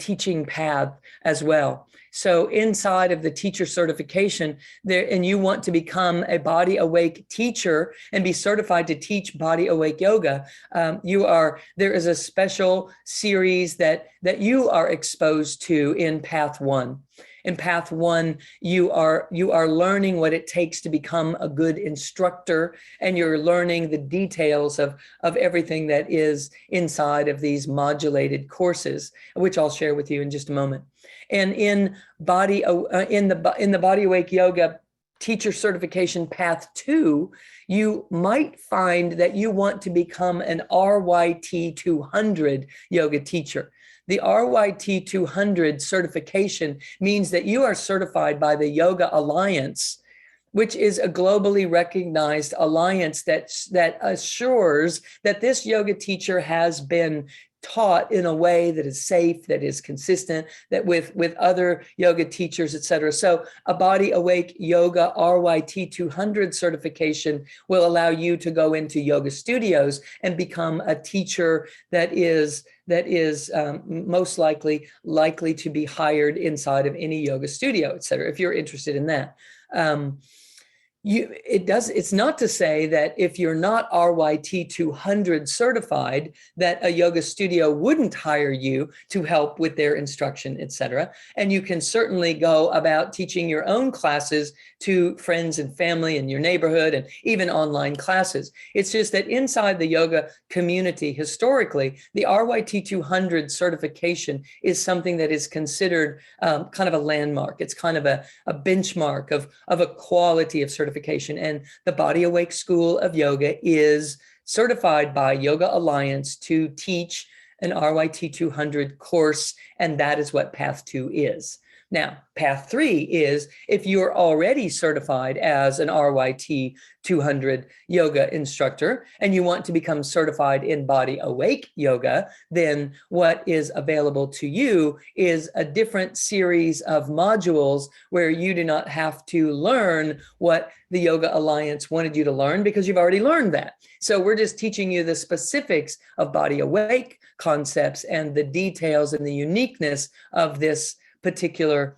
teaching path as well. So inside of the teacher certification there, and you want to become a BodyAwake teacher and be certified to teach BodyAwake Yoga, there is a special series that you are exposed to in Path 1. In Path 1, you are learning what it takes to become a good instructor, and you're learning the details of everything that is inside of these modulated courses, which I'll share with you in just a moment. And in the BodyAwake Yoga teacher certification Path 2, you might find that you want to become an RYT 200 yoga teacher. The RYT 200 certification means that you are certified by the Yoga Alliance, which is a globally recognized alliance that assures that this yoga teacher has been taught in a way that is safe, that is consistent, that with other yoga teachers, et cetera. So a BodyAwake Yoga RYT 200 certification will allow you to go into yoga studios and become a teacher that is most likely to be hired inside of any yoga studio, et cetera, if you're interested in that. It's not to say that if you're not RYT 200 certified, that a yoga studio wouldn't hire you to help with their instruction, et cetera. And you can certainly go about teaching your own classes to friends and family in your neighborhood and even online classes. It's just that inside the yoga community, historically, the RYT 200 certification is something that is considered kind of a landmark. It's kind of a benchmark of a quality of certification. And the BodyAwake School of Yoga is certified by Yoga Alliance to teach an RYT 200 course, and that is what Path 2 is. Now, Path 3 is if you're already certified as an RYT 200 yoga instructor and you want to become certified in BodyAwake Yoga, then what is available to you is a different series of modules where you do not have to learn what the Yoga Alliance wanted you to learn because you've already learned that. So we're just teaching you the specifics of BodyAwake concepts and the details and the uniqueness of this particular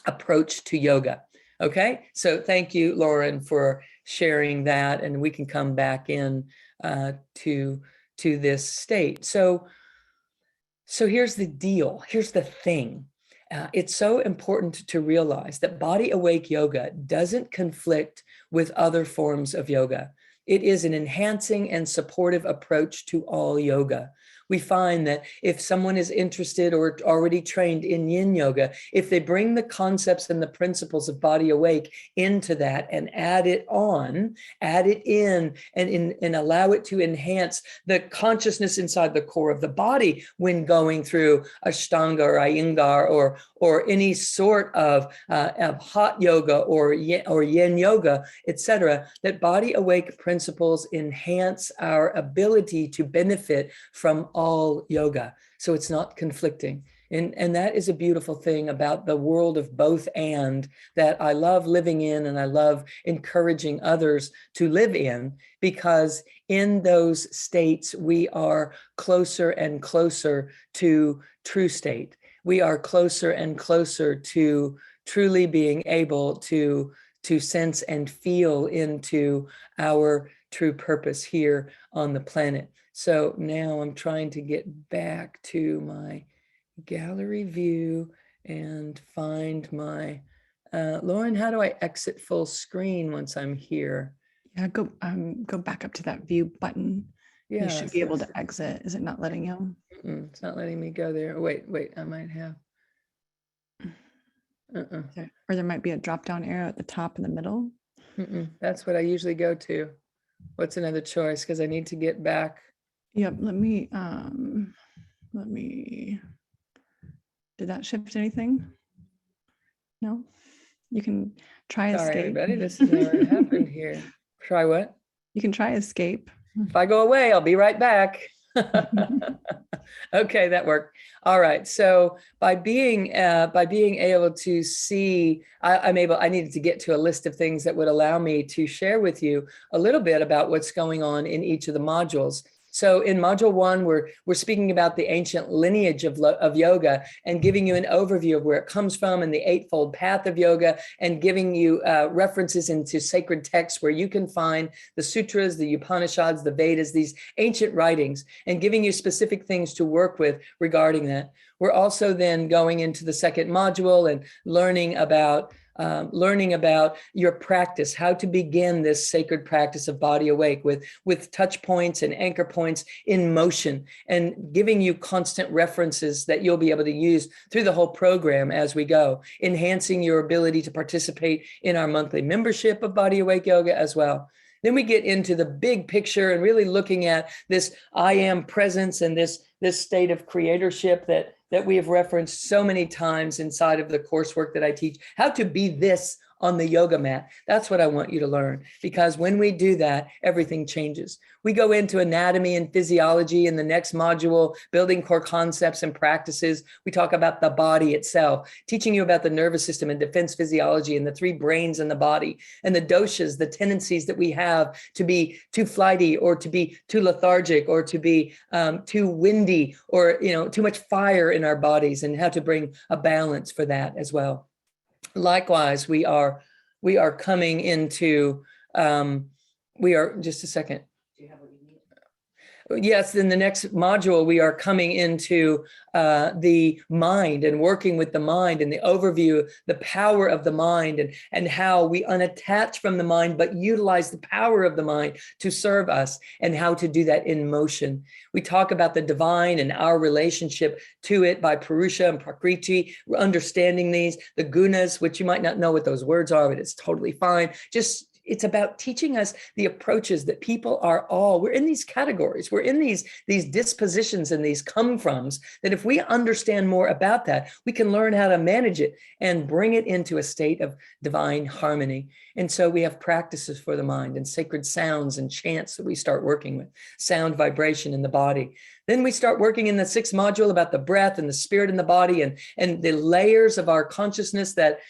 approach to yoga. Okay, so thank you, Lauren, for sharing that, and we can come back in to this state. So here's the deal. Here's the thing. It's so important to realize that Body Awake Yoga doesn't conflict with other forms of yoga. It is an enhancing and supportive approach to all yoga. We find that if someone is interested or already trained in yin yoga, if they bring the concepts and the principles of Body Awake into that and add it on, add it in, and allow it to enhance the consciousness inside the core of the body when going through Ashtanga or Iyengar or any sort of hot yoga or yin yoga, etc., that Body Awake principles enhance our ability to benefit from all yoga. So it's not conflicting. And that is a beautiful thing about the world of both and that I love living in, and I love encouraging others to live in, because in those states, we are closer and closer to true state. We are closer and closer to truly being able to sense and feel into our true purpose here on the planet. So now I'm trying to get back to my gallery view and find my, Lauren, how do I exit full screen once I'm here? Yeah, go back up to that view button. Yeah, you should be able to exit. Is it not letting you? It's not letting me go there. Wait, I might have. Or there might be a drop down arrow at the top in the middle. That's what I usually go to. What's another choice? Because I need to get back. Yep, let me, did that shift anything? No? You can try Sorry, escape. everybody, this has never happened here. Try what? You can try escape. If I go away, I'll be right back. Okay, that worked. All right. So by being able to see, I needed to get to a list of things that would allow me to share with you a little bit about what's going on in each of the modules. So in module 1, we're speaking about the ancient lineage of yoga and giving you an overview of where it comes from and the eightfold path of yoga, and giving you references into sacred texts where you can find the sutras, the Upanishads, the Vedas, these ancient writings, and giving you specific things to work with regarding that. We're also then going into the second module and learning about your practice, how to begin this sacred practice of Body Awake with touch points and anchor points in motion, and giving you constant references that you'll be able to use through the whole program as we go, enhancing your ability to participate in our monthly membership of Body Awake Yoga as well. Then we get into the big picture and really looking at this I am presence and this state of creatorship that we have referenced so many times inside of the coursework that I teach, how to be this on the yoga mat. That's what I want you to learn, because when we do that, everything changes. We go into anatomy and physiology in the next module, building core concepts and practices. We talk about the body itself, teaching you about the nervous system and defense physiology and the 3 brains in the body and the doshas, the tendencies that we have to be too flighty or to be too lethargic or to be too windy or too much fire in our bodies, and how to bring a balance for that as well. Likewise, we are coming into, just a second. Do you have what you need? Yes, in the next module, we are coming into the mind and working with the mind and the overview, the power of the mind, and how we unattach from the mind, but utilize the power of the mind to serve us, and how to do that in motion. We talk about the divine and our relationship to it by Purusha and Prakriti, understanding these, the gunas, which you might not know what those words are, but it's totally fine. It's about teaching us the approaches that people we're in these categories, we're in these dispositions and these come-froms, that if we understand more about that, we can learn how to manage it and bring it into a state of divine harmony. And so we have practices for the mind and sacred sounds and chants that we start working with, sound vibration in the body. Then we start working in the 6th module about the breath and the spirit in the body and the layers of our consciousness that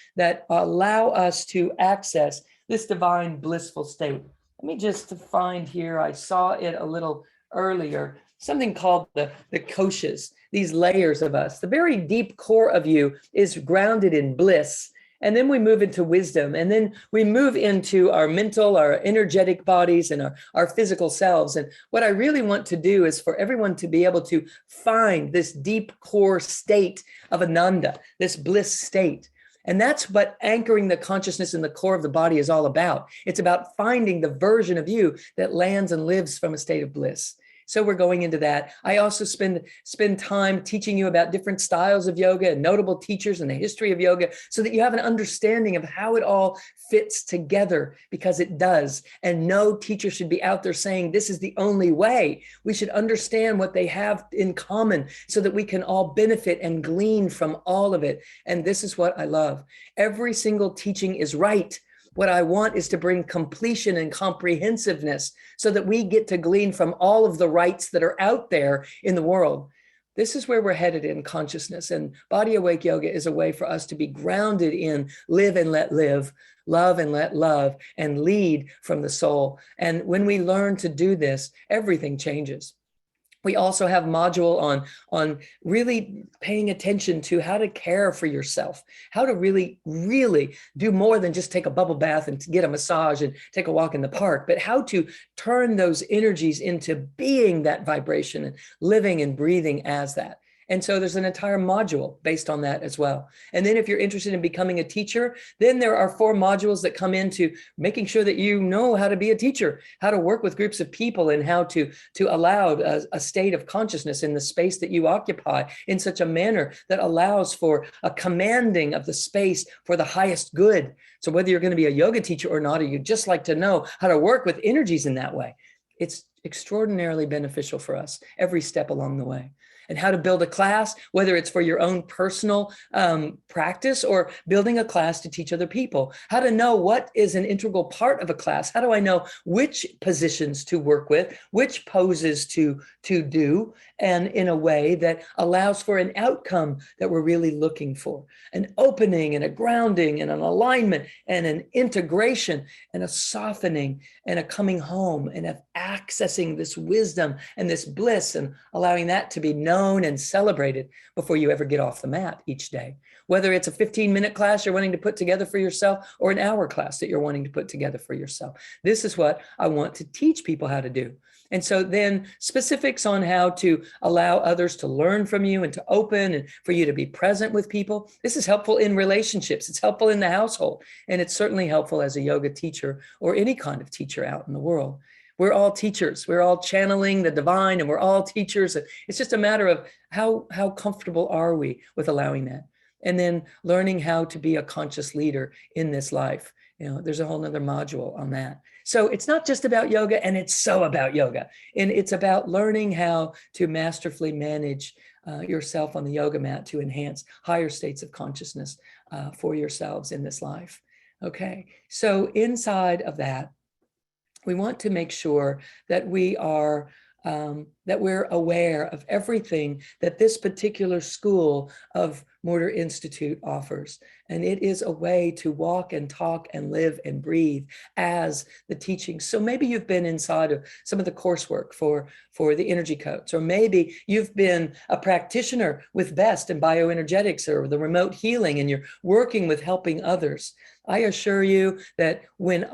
allow us to access this divine blissful state. Let me just find here, I saw it a little earlier, something called the koshas, these layers of us. The very deep core of you is grounded in bliss, And then we move into wisdom. And then we move into our mental, our energetic bodies, and our physical selves. And what I really want to do is for everyone to be able to find this deep core state of Ananda, this bliss state. And that's what anchoring the consciousness in the core of the body is all about. It's about finding the version of you that lands and lives from a state of bliss. So we're going into that. I also spend time teaching you about different styles of yoga and notable teachers and the history of yoga so that you have an understanding of how it all fits together, because it does. And no teacher should be out there saying this is the only way. We should understand what they have in common so that we can all benefit and glean from all of it. And this is what I love. Every single teaching is right. What I want is to bring completion and comprehensiveness so that we get to glean from all of the rights that are out there in the world. This is where we're headed in consciousness. And BodyAwake Yoga is a way for us to be grounded in live and let live, love and let love, and lead from the soul. And when we learn to do this, everything changes. We also have a module on really paying attention to how to care for yourself, how to really, really do more than just take a bubble bath and get a massage and take a walk in the park, but how to turn those energies into being that vibration and living and breathing as that. And so there's an entire module based on that as well. And then if you're interested in becoming a teacher, then there are 4 modules that come into making sure that you know how to be a teacher, how to work with groups of people, and how to allow a state of consciousness in the space that you occupy in such a manner that allows for a commanding of the space for the highest good. So whether you're going to be a yoga teacher or not, or you just like to know how to work with energies in that way, it's extraordinarily beneficial for us every step along the way. And how to build a class, whether it's for your own personal practice or building a class to teach other people. How to know what is an integral part of a class. How do I know which positions to work with, which poses to do, and in a way that allows for an outcome that we're really looking for. An opening and a grounding and an alignment and an integration and a softening and a coming home and of accessing this wisdom and this bliss and allowing that to be known and celebrated before you ever get off the mat each day. Whether it's a 15-minute class you're wanting to put together for yourself or an hour class that you're wanting to put together for yourself. This is what I want to teach people how to do. And so then specifics on how to allow others to learn from you and to open and for you to be present with people. This is helpful in relationships. It's helpful in the household. And it's certainly helpful as a yoga teacher or any kind of teacher out in the world. We're all teachers. We're all channeling the divine and we're all teachers. It's just a matter of how comfortable are we with allowing that? And then learning how to be a conscious leader in this life. You know, there's a whole nother module on that. So it's not just about yoga, and it's so about yoga. And it's about learning how to masterfully manage yourself on the yoga mat to enhance higher states of consciousness for yourselves in this life. Okay, so inside of that, we want to make sure that we are that we're aware of everything that this particular school of Morter Institute offers. And it is a way to walk and talk and live and breathe as the teaching. So maybe you've been inside of some of the coursework for the energy codes, or maybe you've been a practitioner with BEST and bioenergetics or the remote healing, and you're working with helping others. I assure you that when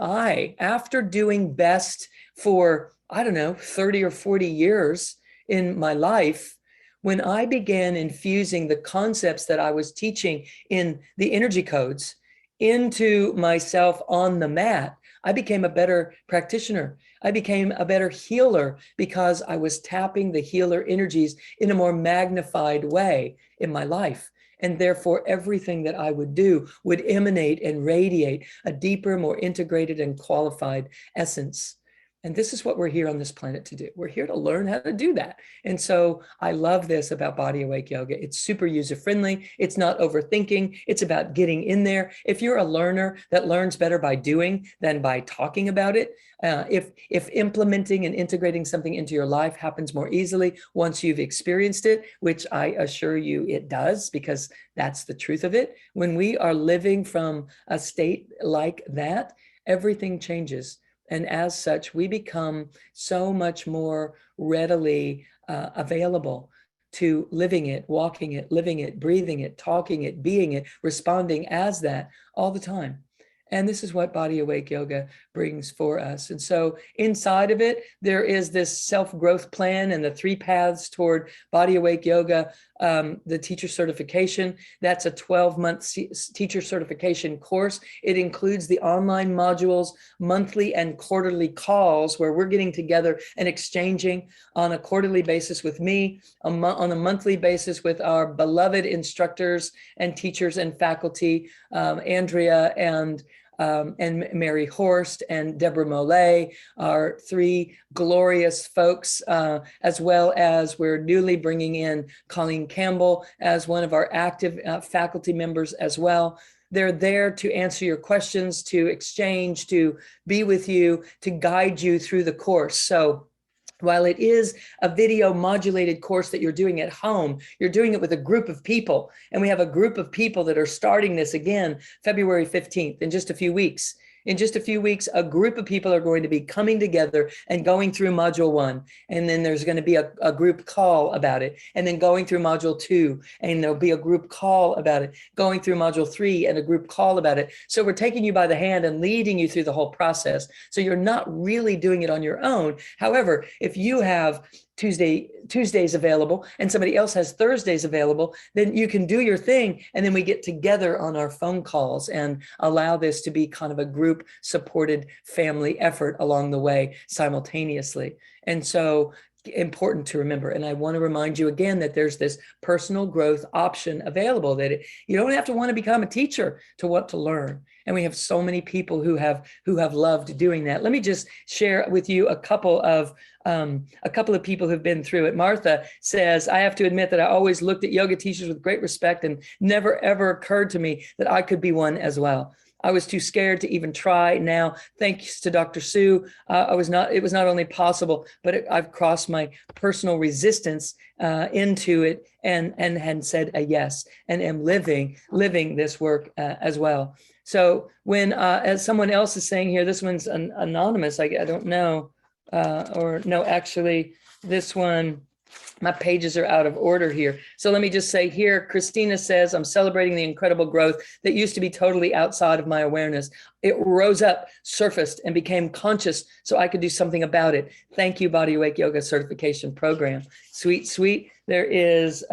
after doing BEST for, I don't know, 30 or 40 years in my life, when I began infusing the concepts that I was teaching in the energy codes into myself on the mat, I became a better practitioner. I became a better healer because I was tapping the healer energies in a more magnified way in my life. And therefore, everything that I would do would emanate and radiate a deeper, more integrated and qualified essence. And this is what we're here on this planet to do. We're here to learn how to do that. And so I love this about BodyAwake Yoga. It's super user-friendly. It's not overthinking. It's about getting in there. If you're a learner that learns better by doing than by talking about it, if implementing and integrating something into your life happens more easily once you've experienced it, which I assure you it does, because that's the truth of it. When we are living from a state like that, everything changes. And as such, we become so much more readily available to living it, walking it, living it, breathing it, talking it, being it, responding as that all the time. And this is what BodyAwake Yoga brings for us. And so inside of it, there is this self-growth plan and the 3 paths toward BodyAwake Yoga, the teacher certification. That's a 12-month teacher certification course. It includes the online modules, monthly and quarterly calls where we're getting together and exchanging on a quarterly basis with me, on a monthly basis with our beloved instructors and teachers and faculty, Andrea and Mary Horst and Deborah Molay, our 3 glorious folks, as well as we're newly bringing in Colleen Campbell as one of our active faculty members as well. They're there to answer your questions, to exchange, to be with you, to guide you through the course. So while it is a video modulated course that you're doing at home, you're doing it with a group of people. And we have a group of people that are starting this again, February 15th, in just a few weeks. In just a few weeks, a group of people are going to be coming together and going through module 1. And then there's going to be a group call about it. And then going through module 2, and there'll be a group call about it. Going through module 3 and a group call about it. So we're taking you by the hand and leading you through the whole process. So you're not really doing it on your own. However, if you have Tuesdays available and somebody else has Thursdays available, then you can do your thing. And then we get together on our phone calls and allow this to be kind of a group supported family effort along the way simultaneously. And so important to remember. And I want to remind you again that there's this personal growth option available, that you don't have to want to become a teacher to want to learn. And we have so many people who have loved doing that. Let me just share with you a couple of people who've been through it. Martha says, I have to admit that I always looked at yoga teachers with great respect and never ever occurred to me that I could be one as well. I was too scared to even try. Now, thanks to Dr. Sue, it was not only possible, but I've crossed my personal resistance into it and said a yes, and am living this work as well. So when, as someone else is saying here, this one's anonymous, I don't know, or no, actually this one, my pages are out of order here. So let me just say here, Christina says, I'm celebrating the incredible growth that used to be totally outside of my awareness. It rose up, surfaced, and became conscious so I could do something about it. Thank you, BodyAwake Yoga Certification Program. Sweet, sweet. There is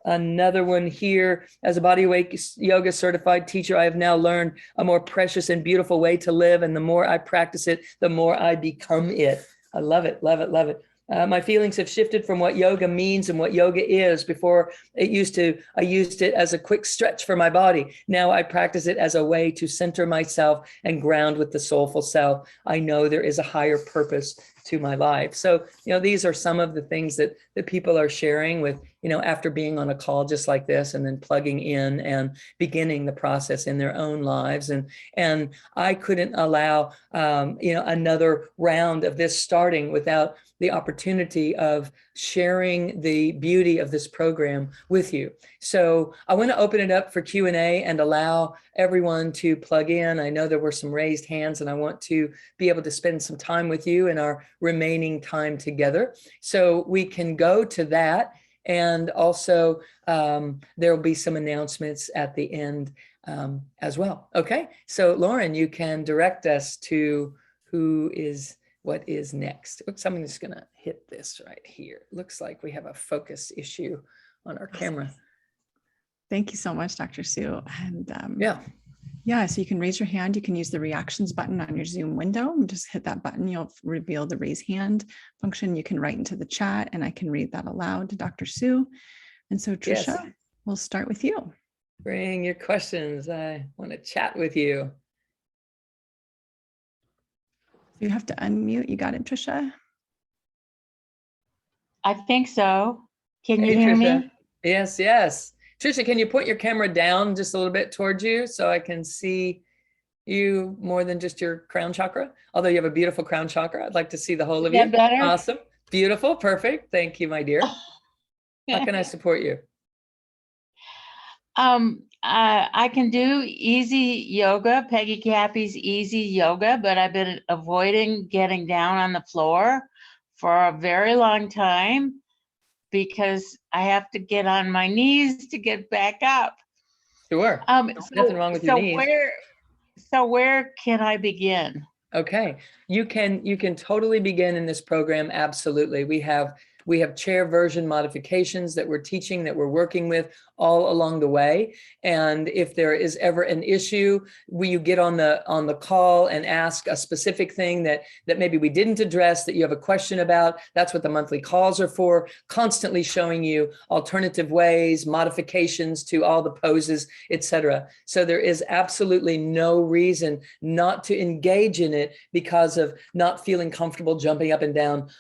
another one here. As a BodyAwake Yoga certified teacher, I have now learned a more precious and beautiful way to live. And the more I practice it, the more I become it. I love it, love it, love it. My feelings have shifted from what yoga means and what yoga is. Before I used it as a quick stretch for my body. Now I practice it as a way to center myself and ground with the soulful self. I know there is a higher purpose to my life. So, these are some of the things that people are sharing with, after being on a call just like this and then plugging in and beginning the process in their own lives. And I couldn't allow, another round of this starting without the opportunity of sharing the beauty of this program with you. So I want to open it up for Q&A and allow everyone to plug in. I know there were some raised hands and I want to be able to spend some time with you in our remaining time together. So we can go to that. And also there will be some announcements at the end as well. Okay, so Lauren, you can direct us to what is next. Oops, I'm just gonna hit this right here. Looks like we have a focus issue on our camera. Thank you so much, Dr. Sue. And yeah, so you can raise your hand. You can use the reactions button on your Zoom window. Just hit that button. You'll reveal the raise hand function. You can write into the chat and I can read that aloud to Dr. Sue. And so Trisha, yes, we'll start with you. Bring your questions. I want to chat with you. You have to unmute. You got it, Trisha? I think so. Can you hear me? Yes, yes. Trisha, can you point your camera down just a little bit towards you so I can see you more than just your crown chakra? Although you have a beautiful crown chakra, I'd like to see the whole of you. Better? Awesome. Beautiful. Perfect. Thank you, my dear. How can I support you? I can do easy yoga, Peggy Cappy's easy yoga, but I've been avoiding getting down on the floor for a very long time because I have to get on my knees to get back up. Sure. Nothing wrong with your knees. Where can I begin? Okay, you can totally begin in this program. Absolutely. We have chair version modifications that we're teaching, that we're working with all along the way. And if there is ever an issue, will you get on the call and ask a specific thing that maybe we didn't address, that you have a question about? That's what the monthly calls are for, constantly showing you alternative ways, modifications to all the poses, etc. So there is absolutely no reason not to engage in it because of not feeling comfortable jumping up and down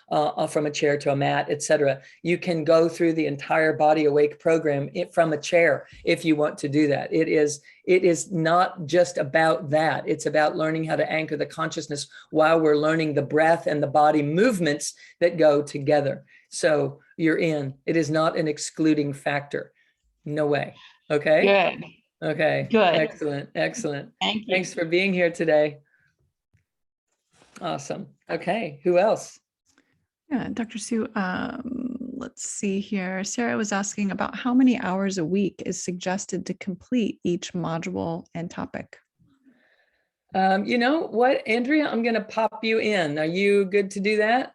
from a chair to a mat, etc. You can go through the entire BodyAwake program from a chair if you want to do that. It is not just about that. It's about learning how to anchor the consciousness while we're learning the breath and the body movements that go together. So you're in. It is not an excluding factor. No way. Okay? Good. Okay. Good. Excellent. Excellent. Thank you. Thanks for being here today. Awesome. Okay. Who else? Yeah, Dr. Sue, let's see here. Sarah was asking about how many hours a week is suggested to complete each module and topic. You know what, Andrea, I'm going to pop you in. Are you good to do that?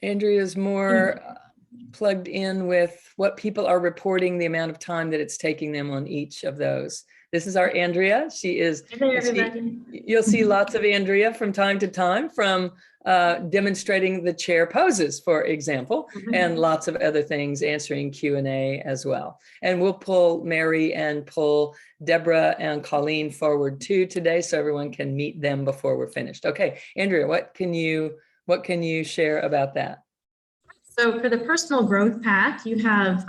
Andrea's more plugged in with what people are reporting, the amount of time that it's taking them on each of those. This is our Andrea. She is, you'll see lots of Andrea from time to time from demonstrating the chair poses, for example, and lots of other things, answering Q&A as well. And we'll pull Mary and pull Deborah and Colleen forward too today, so everyone can meet them before we're finished. Okay, Andrea, what can you share about that? So for the personal growth path, you have,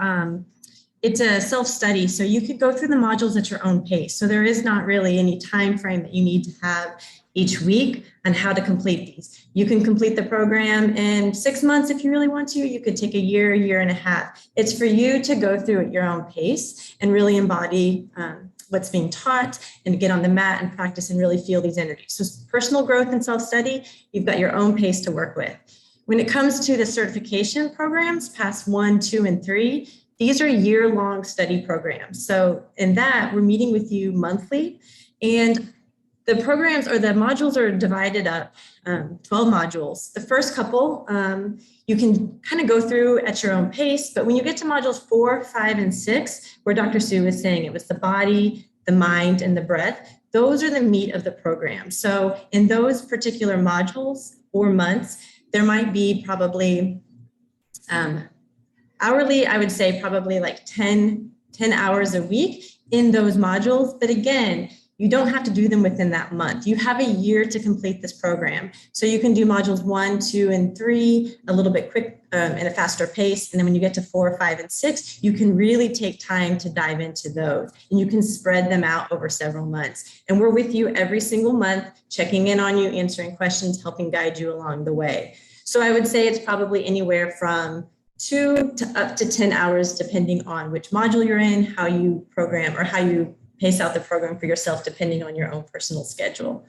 it's a self-study, so you could go through the modules at your own pace. So there is not really any time frame that you need to have each week on how to complete these. You can complete the program in 6 months if you really want to. You could take a year and a half. It's for you to go through at your own pace and really embody what's being taught and to get on the mat and practice and really feel these energies. So personal growth and self-study, you've got your own pace to work with. When it comes to the certification programs, pass 1, 2, and 3, these are year-long study programs. So in that, we're meeting with you monthly, and the programs or the modules are divided up, 12 modules. The first couple, you can kind of go through at your own pace, but when you get to modules 4, 5, and 6, where Dr. Sue was saying it was the body, the mind, and the breath, those are the meat of the program. So in those particular modules or months, there might be probably hourly, I would say probably like 10 hours a week in those modules. But again, you don't have to do them within that month. You have a year to complete this program. So you can do modules 1, 2, and 3 a little bit quick in a faster pace. And then when you get to 4, 5, and 6, you can really take time to dive into those. And you can spread them out over several months. And we're with you every single month, checking in on you, answering questions, helping guide you along the way. So I would say it's probably anywhere from 2 to up to 10 hours, depending on which module you're in, how you program or how you pace out the program for yourself, depending on your own personal schedule.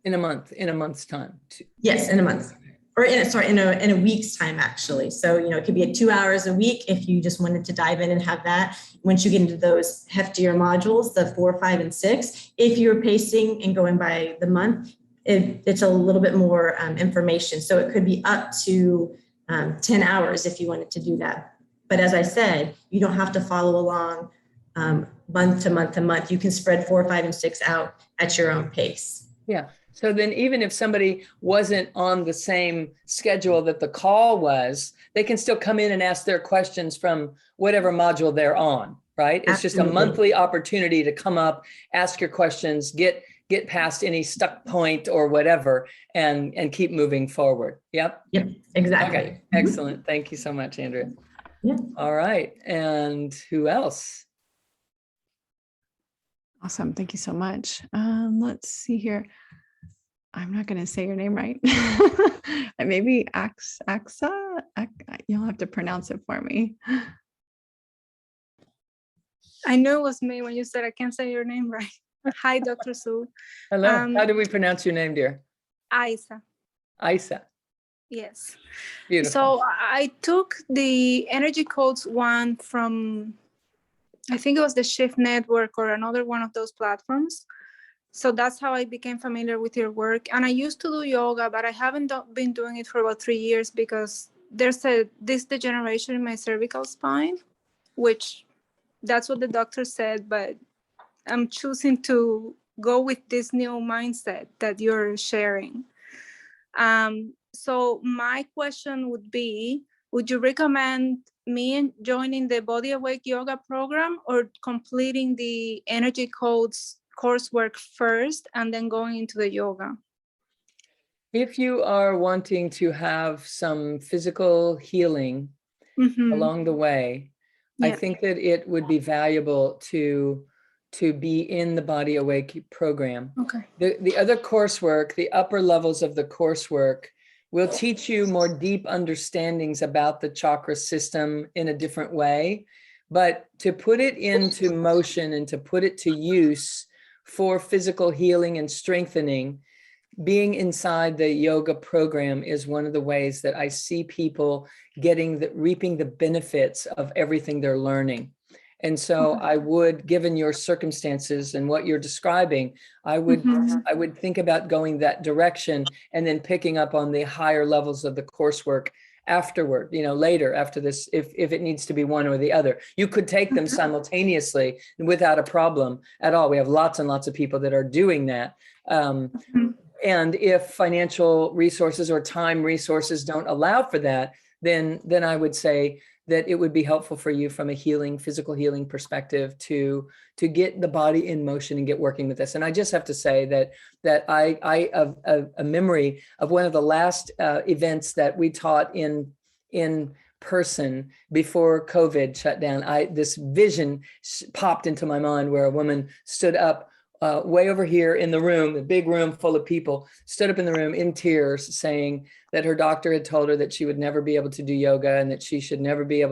In a month's time. Yes, in a month, or in a week's time, actually. So, it could be at 2 hours a week if you just wanted to dive in and have that. Once you get into those heftier modules, the 4, 5, and 6, if you're pacing and going by the month, it's a little bit more information. So it could be up to 10 hours if you wanted to do that. But as I said, you don't have to follow along month to month to month. You can spread 4, 5, and 6 out at your own pace. Yeah. So then even if somebody wasn't on the same schedule that the call was, they can still come in and ask their questions from whatever module they're on, right? It's Absolutely. just a monthly opportunity to come up, ask your questions, get past any stuck point or whatever, and keep moving forward. Yep. Yep, exactly. Okay, excellent. Thank you so much, Andrea. Yeah. All right. And who else? Awesome. Thank you so much. Let's see here. I'm not going to say your name right. Maybe Axa. You'll have to pronounce it for me. I knew it was me when you said I can't say your name right. Hi, Dr. Sue. Hello. How do we pronounce your name, dear? Isa. Isa. Yes. Beautiful. So I took the energy codes one from, I think it was the Shift Network or another one of those platforms. So that's how I became familiar with your work. And I used to do yoga, but I haven't been doing it for about 3 years because there's this degeneration in my cervical spine, which that's what the doctor said, but I'm choosing to go with this new mindset that you're sharing. So my question would be, would you recommend me joining the BodyAwake Yoga program or completing the energy codes coursework first and then going into the yoga? If you are wanting to have some physical healing along the way, I think that it would be valuable to be in the BodyAwake program. Okay. The other coursework, the upper levels of the coursework, will teach you more deep understandings about the chakra system in a different way. But to put it into motion and to put it to use for physical healing and strengthening, being inside the yoga program is one of the ways that I see people reaping the benefits of everything they're learning. And so I would, given your circumstances and what you're describing, I would think about going that direction and then picking up on the higher levels of the coursework afterward, later after this, if it needs to be one or the other. You could take them simultaneously without a problem at all. We have lots and lots of people that are doing that. And if financial resources or time resources don't allow for that, then I would say that it would be helpful for you from a physical healing perspective to get the body in motion and get working with this. And I just have to say that I have a memory of one of the last events that we taught in person before COVID shut down. This vision popped into my mind where a woman stood up way over here in the room, a big room full of people, stood up in the room in tears saying that her doctor had told her that she would never be able to do yoga and that she should never be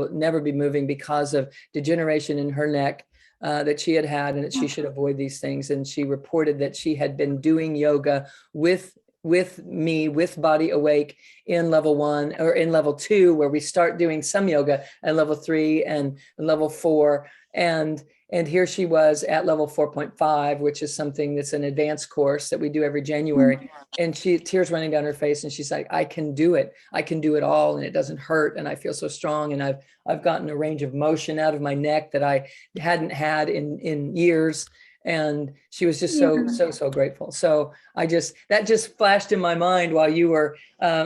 moving because of degeneration in her neck that she had and that she should avoid these things. And she reported that she had been doing yoga with me, with BodyAwake in level 1 or in level 2, where we start doing some yoga at level 3 and level 4. And here she was at level 4.5, which is something that's an advanced course that we do every January. And tears running down her face. And she's like, I can do it. I can do it all. And it doesn't hurt. And I feel so strong. And I've gotten a range of motion out of my neck that I hadn't had in years. And she was just so grateful. So that just flashed in my mind while you were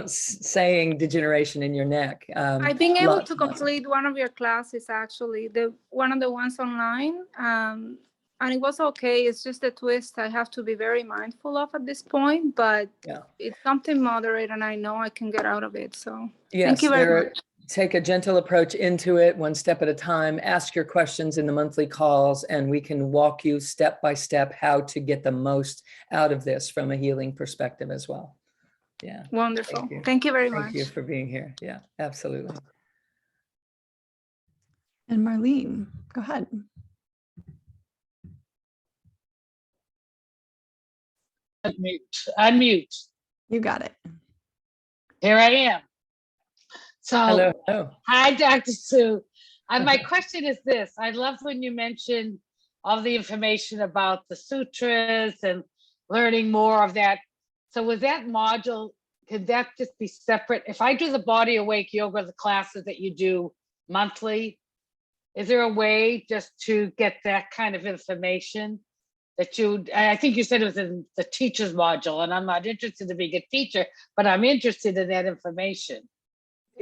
saying degeneration in your neck. I've been able to complete one of your classes, actually, one of the ones online, and it was okay. It's just a twist I have to be very mindful of at this point, but it's something moderate, and I know I can get out of it. So thank you very much. Take a gentle approach into it, one step at a time. Ask your questions in the monthly calls, and we can walk you step by step how to get the most out of this from a healing perspective as well. Yeah. Wonderful. Thank you very much. Thank you for being here. Yeah, absolutely. And Marlene, go ahead. Unmute. You got it. Here I am. So, hello. Hi, Dr. Sue. My question is this. I love when you mentioned all the information about the sutras and learning more of that. So with that module, could that just be separate? If I do the BodyAwake Yoga, the classes that you do monthly, is there a way just to get that kind of information that I think you said it was in the teacher's module, and I'm not interested in being a teacher, but I'm interested in that information.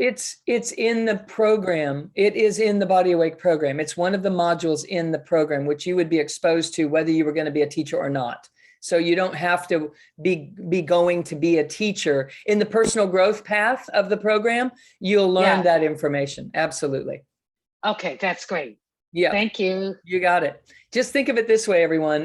It's in the program. It is in the BodyAwake program. It's one of the modules in the program, which you would be exposed to whether you were going to be a teacher or not. So you don't have to be going to be a teacher. In the personal growth path of the program, you'll learn that information. Absolutely. Okay, that's great. Yeah. Thank you. You got it. Just think of it this way, everyone.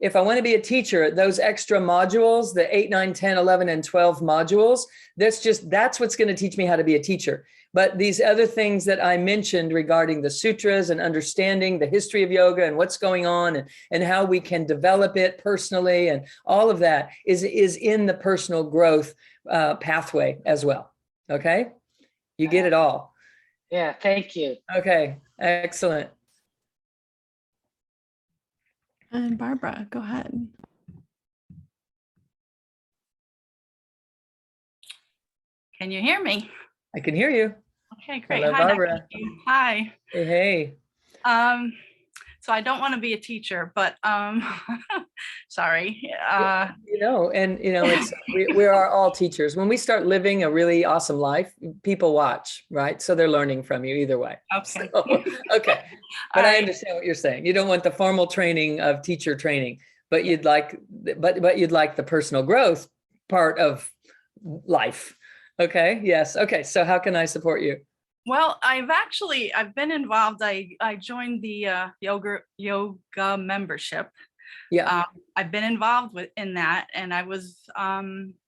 If I want to be a teacher, those extra modules, the 8, 9, 10, 11, and 12 modules, that's what's going to teach me how to be a teacher. But these other things that I mentioned regarding the sutras and understanding the history of yoga and what's going on and how we can develop it personally and all of that is in the personal growth pathway as well. Okay. You get it all. Yeah, thank you. Okay. Excellent. And Barbara, go ahead. Can you hear me? I can hear you. Okay, great. Hello, Hi, Dr. Barbara. Yu. Hi. Hey, hey. So I don't want to be a teacher, but sorry. It's we are all teachers. When we start living a really awesome life, people watch, right? So they're learning from you either way. Okay. So, okay. But I right. understand what you're saying. You don't want the formal training of teacher training, but you'd like the personal growth part of life. Okay. Yes. Okay. So how can I support you? Well, I've been involved. I joined the yoga membership. Yeah. I've been involved in that, and I was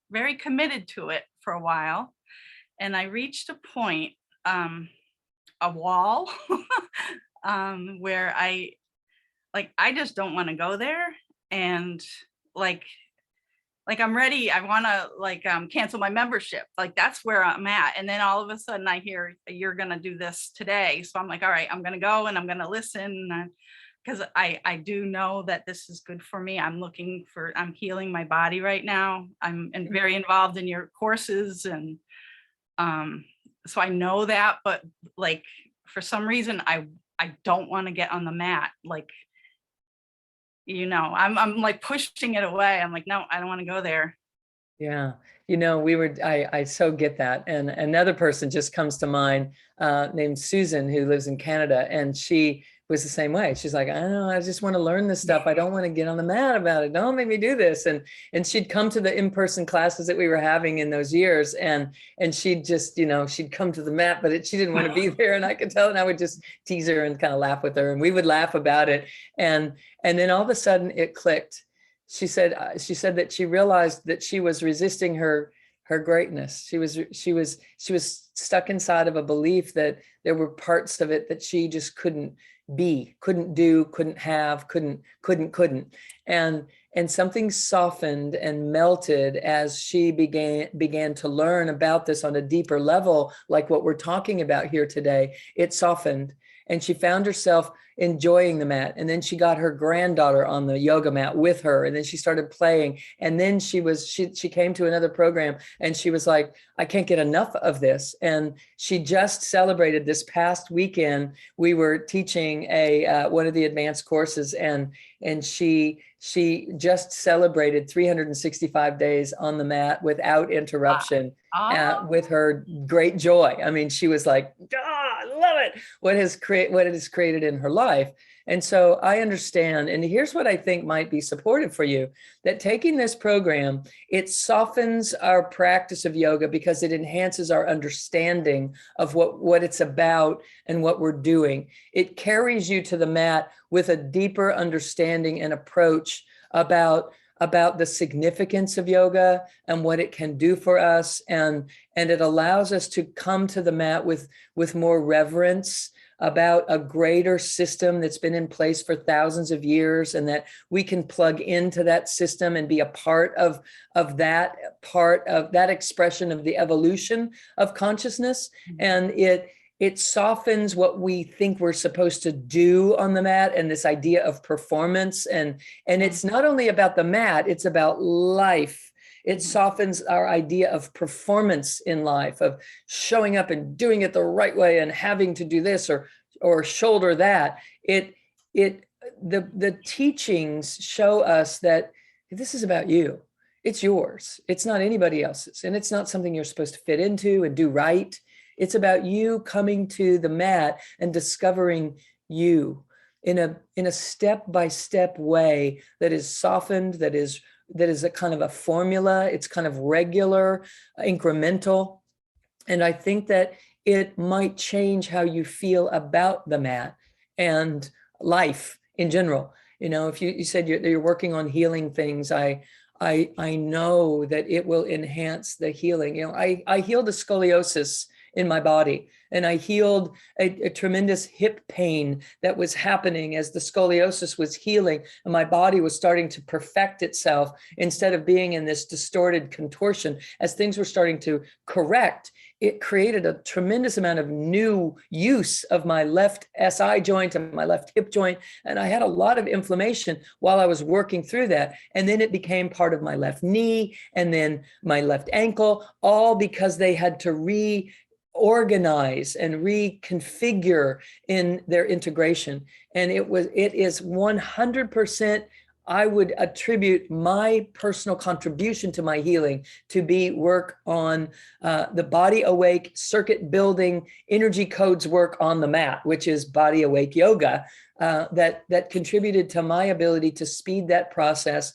very committed to it for a while. And I reached a point, a wall, where I just don't want to go there. And I'm ready. I want to cancel my membership. That's where I'm at. And then all of a sudden I hear you're going to do this today. So I'm like, all right, I'm going to go and I'm going to listen, because I do know that this is good for me. I'm healing my body right now. I'm very involved in your courses. And so I know that, but for some reason, I don't want to get on the mat. I'm pushing it away. I'm like, no, I don't want to go there. Yeah. I so get that. And another person just comes to mind named Susan, who lives in Canada. And she was the same way. She's like, I don't know, I just want to learn this stuff. I don't want to get on the mat about it. Don't make me do this. And she'd come to the in-person classes that we were having in those years. And she'd just, she'd come to the mat, but she didn't want to be there. And I could tell, and I would just tease her and kind of laugh with her. And we would laugh about it. And then all of a sudden it clicked. She said that she realized that she was resisting her greatness. She was stuck inside of a belief that there were parts of it that she just couldn't be, couldn't do, couldn't have, couldn't. And something softened and melted as she began to learn about this on a deeper level, like what we're talking about here today. It softened, and she found herself enjoying the mat. And then she got her granddaughter on the yoga mat with her. And then she started playing. And then she came to another program, and she was like, I can't get enough of this. And she just celebrated this past weekend. We were teaching one of the advanced courses, and she just celebrated 365 days on the mat without interruption. With her great joy. I mean, she was like, I love it. What it has created in her life. And so I understand. And here's what I think might be supportive for you, that taking this program, it softens our practice of yoga because it enhances our understanding of what it's about and what we're doing. It carries you to the mat with a deeper understanding and approach about the significance of yoga and what it can do for us. And it allows us to come to the mat with more reverence about a greater system that's been in place for thousands of years, and that we can plug into that system and be a part of that expression of the evolution of consciousness. And it softens what we think we're supposed to do on the mat, and this idea of performance. And it's not only about the mat, it's about life. It softens our idea of performance in life, of showing up and doing it the right way and having to do this or shoulder that. The teachings show us that this is about you. It's yours. It's not anybody else's. And it's not something you're supposed to fit into and do right. It's about you coming to the mat and discovering you in a step-by-step way that is softened, that is a kind of a formula. It's kind of regular, incremental. And I think that it might change how you feel about the mat and life in general. If you said you're working on healing things, I know that it will enhance the healing. I healed a scoliosis in my body. And I healed a tremendous hip pain that was happening as the scoliosis was healing and my body was starting to perfect itself instead of being in this distorted contortion. As things were starting to correct, it created a tremendous amount of new use of my left SI joint and my left hip joint. And I had a lot of inflammation while I was working through that. And then it became part of my left knee and then my left ankle, all because they had to reorganize and reconfigure in their integration. And it is 100%. I would attribute my personal contribution to my healing to be work on the BodyAwake circuit building energy codes work on the mat, which is BodyAwake Yoga, that contributed to my ability to speed that process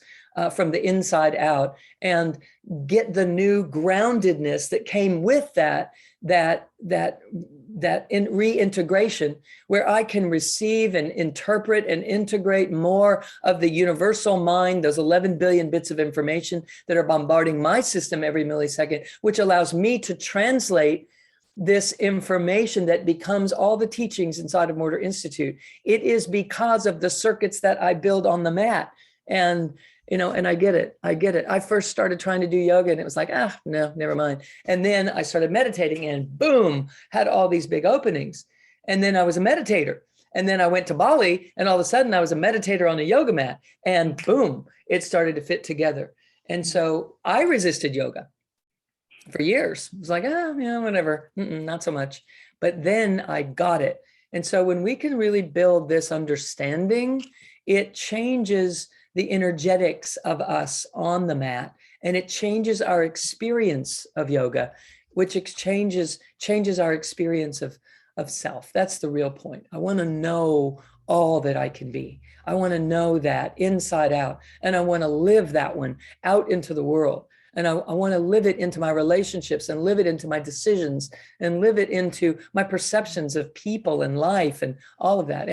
from the inside out and get the new groundedness that came with that in reintegration, where I can receive and interpret and integrate more of the universal mind, those 11 billion bits of information that are bombarding my system every millisecond, which allows me to translate this information that becomes all the teachings inside of Morter Institute. It is because of the circuits that I build on the mat. And and I get it. I first started trying to do yoga and it was like, no, never mind. And then I started meditating and boom, had all these big openings. And then I was a meditator. And then I went to Bali and all of a sudden I was a meditator on a yoga mat and boom, it started to fit together. And so I resisted yoga for years. It was like, whatever, not so much. But then I got it. And so when we can really build this understanding, it changes the energetics of us on the mat, and it changes our experience of yoga, which changes our experience of self. That's the real point. I want to know all that I can be. I want to know that inside out, and I want to live that one out into the world. And I want to live it into my relationships and live it into my decisions and live it into my perceptions of people and life and all of that.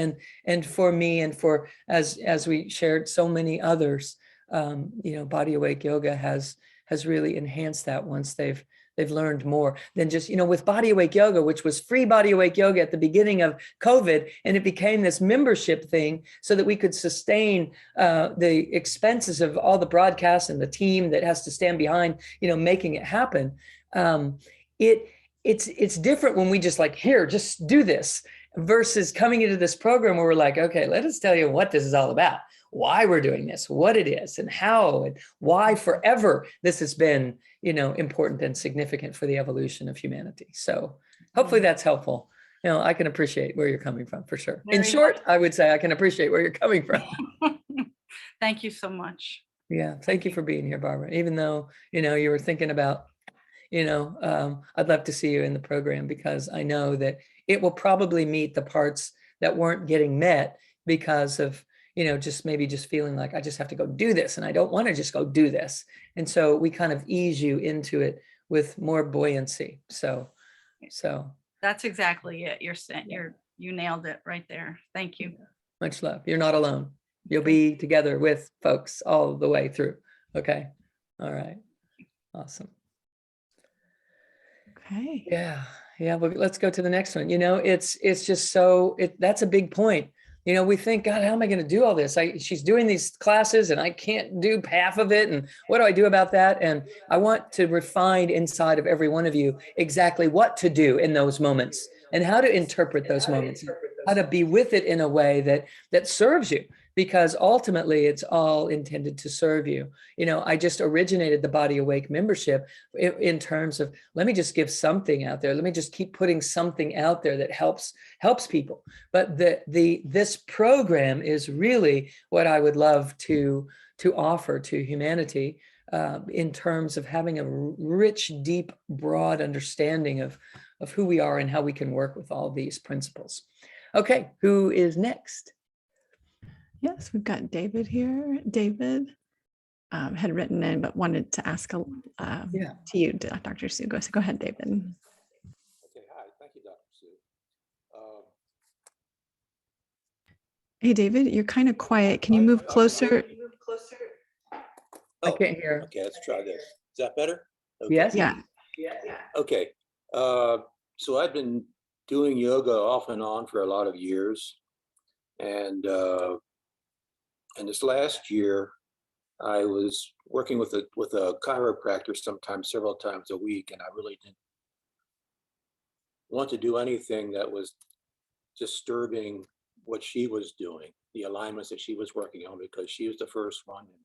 And for me and for, as we shared so many others, BodyAwake Yoga has really enhanced that once they've learned more than just, with BodyAwake Yoga, which was free BodyAwake Yoga at the beginning of COVID. And it became this membership thing so that we could sustain the expenses of all the broadcasts and the team that has to stand behind, making it happen. It's different when we just like, here, just do this, versus coming into this program where we're like, okay, let us tell you what this is all about, why we're doing this, what it is, and how, and why forever this has been, important and significant for the evolution of humanity. So hopefully that's helpful. I can appreciate where you're coming from for sure. In short, I would say I can appreciate where you're coming from. Thank you so much. Yeah. Thank you for being here, Barbara. Even though, you were thinking about, I'd love to see you in the program because I know that it will probably meet the parts that weren't getting met because of, just feeling like I just have to go do this and I don't want to just go do this. And so we kind of ease you into it with more buoyancy. So that's exactly it. You nailed it right there. Thank you. Much love. You're not alone. You'll be together with folks all the way through. Okay. All right. Awesome. Okay. Yeah. Well, let's go to the next one. It's just that's a big point. We think, God, how am I going to do all this? She's doing these classes and I can't do half of it. And what do I do about that? And I want to refine inside of every one of you exactly what to do in those moments and how to interpret those moments, how to be with it in a way that serves you, because ultimately it's all intended to serve you. I just originated the BodyAwake membership in terms of, let me just give something out there. Let me just keep putting something out there that helps people. But this program is really what I would love to offer to humanity in terms of having a rich, deep, broad understanding of who we are and how we can work with all these principles. Okay, who is next? Yes, we've got David here. David had written in, but wanted to ask to you, Dr. Sue. Go ahead, David. Okay, hi. Thank you, Dr. Sue. Hey, David, you're kind of quiet. Can you move closer? I can't hear. Okay, let's try this. Is that better? Okay. Yes. Yeah. Okay. So I've been doing yoga off and on for a lot of years. And this last year, I was working with a chiropractor sometimes several times a week, and I really didn't want to do anything that was disturbing what she was doing, the alignments that she was working on, because she was the first one in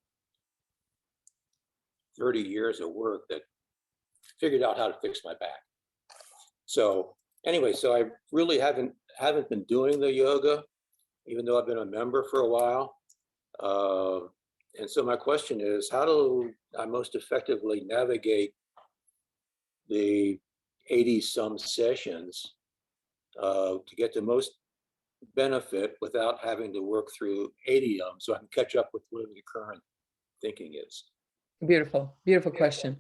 30 years of work that figured out how to fix my back. So anyway, so I really haven't been doing the yoga, even though I've been a member for a while. And so my question is, how do I most effectively navigate the 80 some sessions to get the most benefit without having to work through 80 of them, so I can catch up with whatever the current thinking is? Beautiful, beautiful question.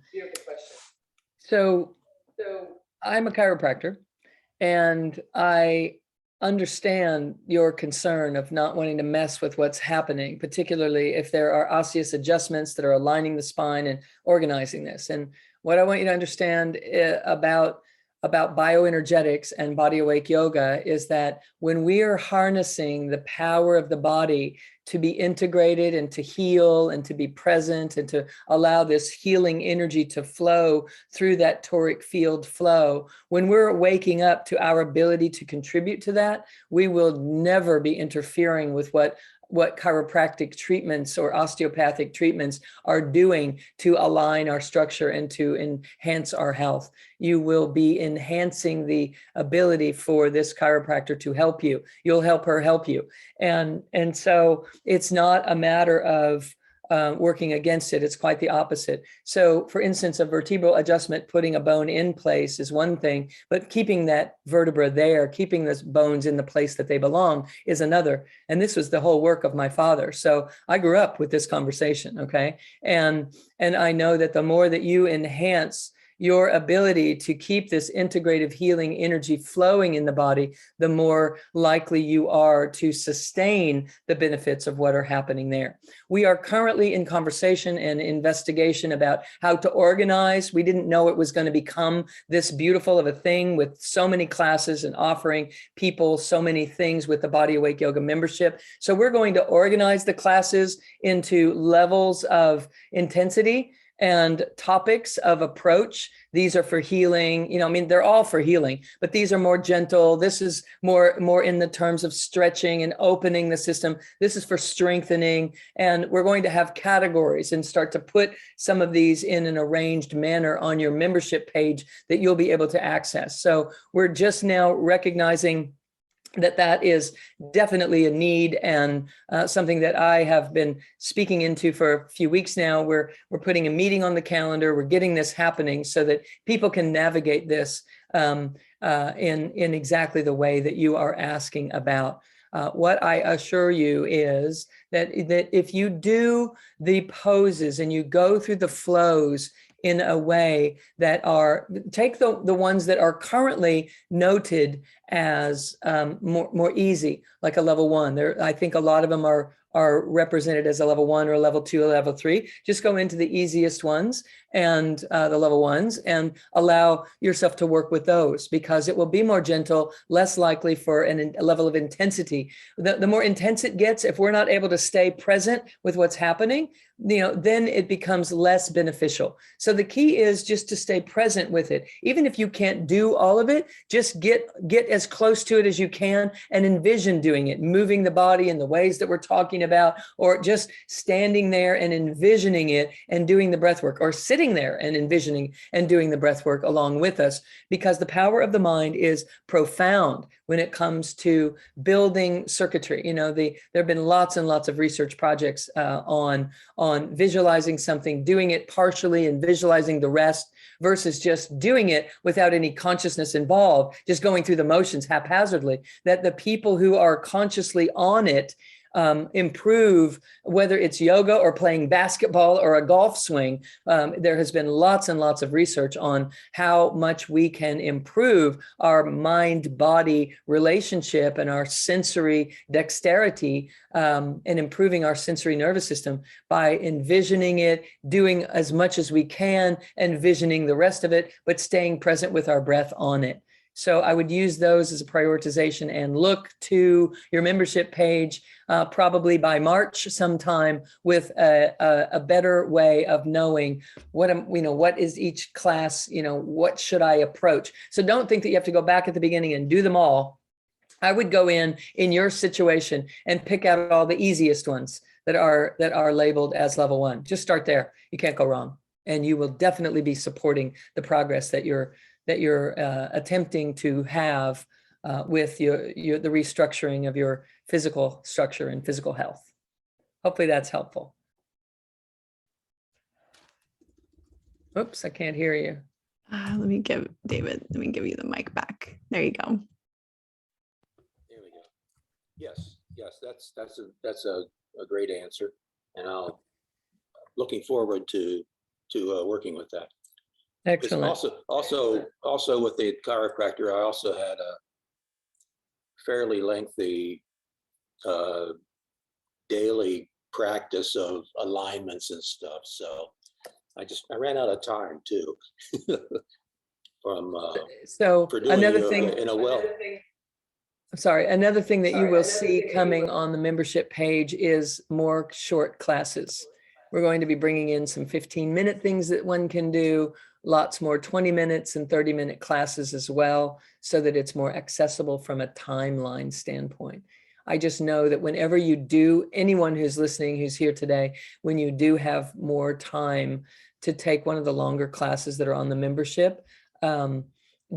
So I'm a chiropractor, and I understand your concern of not wanting to mess with what's happening, particularly if there are osseous adjustments that are aligning the spine and organizing this. And what I want you to understand about bioenergetics and BodyAwake Yoga is that when we are harnessing the power of the body to be integrated and to heal and to be present and to allow this healing energy to flow through that toric field flow, when we're waking up to our ability to contribute to that, we will never be interfering with what chiropractic treatments or osteopathic treatments are doing to align our structure and to enhance our health. You will be enhancing the ability for this chiropractor to help you. You'll help her help you. And so it's not a matter of working against it. It's quite the opposite. So for instance, a vertebral adjustment, putting a bone in place is one thing, but keeping that vertebra there, keeping those bones in the place that they belong is another. And this was the whole work of my father. So I grew up with this conversation, okay? And I know that the more that you enhance your ability to keep this integrative healing energy flowing in the body, the more likely you are to sustain the benefits of what are happening there. We are currently in conversation and investigation about how to organize. We didn't know it was going to become this beautiful of a thing with so many classes and offering people so many things with the BodyAwake Yoga membership. So we're going to organize the classes into levels of intensity and topics of approach. These are for healing, I mean, they're all for healing, but these are more gentle. This is more in the terms of stretching and opening the system. This is for strengthening. And we're going to have categories and start to put some of these in an arranged manner on your membership page that you'll be able to access. So we're just now recognizing that is definitely a need, and something that I have been speaking into for a few weeks now. We're putting a meeting on the calendar. We're getting this happening so that people can navigate this in exactly the way that you are asking about. What I assure you is that if you do the poses and you go through the flows in a way that take the ones that are currently noted as more easy, like a level 1. I think a lot of them are represented as a level 1 or a level 2 or level 3. Just go into the easiest ones and the level 1s and allow yourself to work with those, because it will be more gentle, less likely for a level of intensity. The more intense it gets, if we're not able to stay present with what's happening, then it becomes less beneficial. So the key is just to stay present with it. Even if you can't do all of it, just get as close to it as you can and envision doing it, moving the body in the ways that we're talking about, or just standing there and envisioning it and doing the breath work, or sitting there and envisioning and doing the breath work along with us, because the power of the mind is profound when it comes to building circuitry. There have been lots and lots of research projects on visualizing something, doing it partially and visualizing the rest, versus just doing it without any consciousness involved, just going through the motions haphazardly. That the people who are consciously on it improve, whether it's yoga or playing basketball or a golf swing. There has been lots and lots of research on how much we can improve our mind-body relationship and our sensory dexterity, and improving our sensory nervous system by envisioning it, doing as much as we can, envisioning the rest of it, but staying present with our breath on it. So I would use those as a prioritization and look to your membership page probably by March sometime with a better way of knowing what is each class, what should I approach? So don't think that you have to go back at the beginning and do them all. I would go in your situation and pick out all the easiest ones that are labeled as level 1. Just start there. You can't go wrong. And you will definitely be supporting the progress that you're attempting to have with the restructuring of your physical structure and physical health. Hopefully that's helpful. Oops, I can't hear you. Let me give you the mic back. There you go. There we go. Yes, that's a great answer, and I'll looking forward to working with that. Excellent. Also with the chiropractor, I also had a fairly lengthy daily practice of alignments and stuff. So I ran out of time too. From another thing in a well. Sorry, another thing that you will see coming on the membership page is more short classes. We're going to be bringing in some 15-minute things that one can do, lots more 20 minutes and 30-minute classes as well, so that it's more accessible from a timeline standpoint. I just know that whenever you do, anyone who's listening, who's here today, when you do have more time to take one of the longer classes that are on the membership,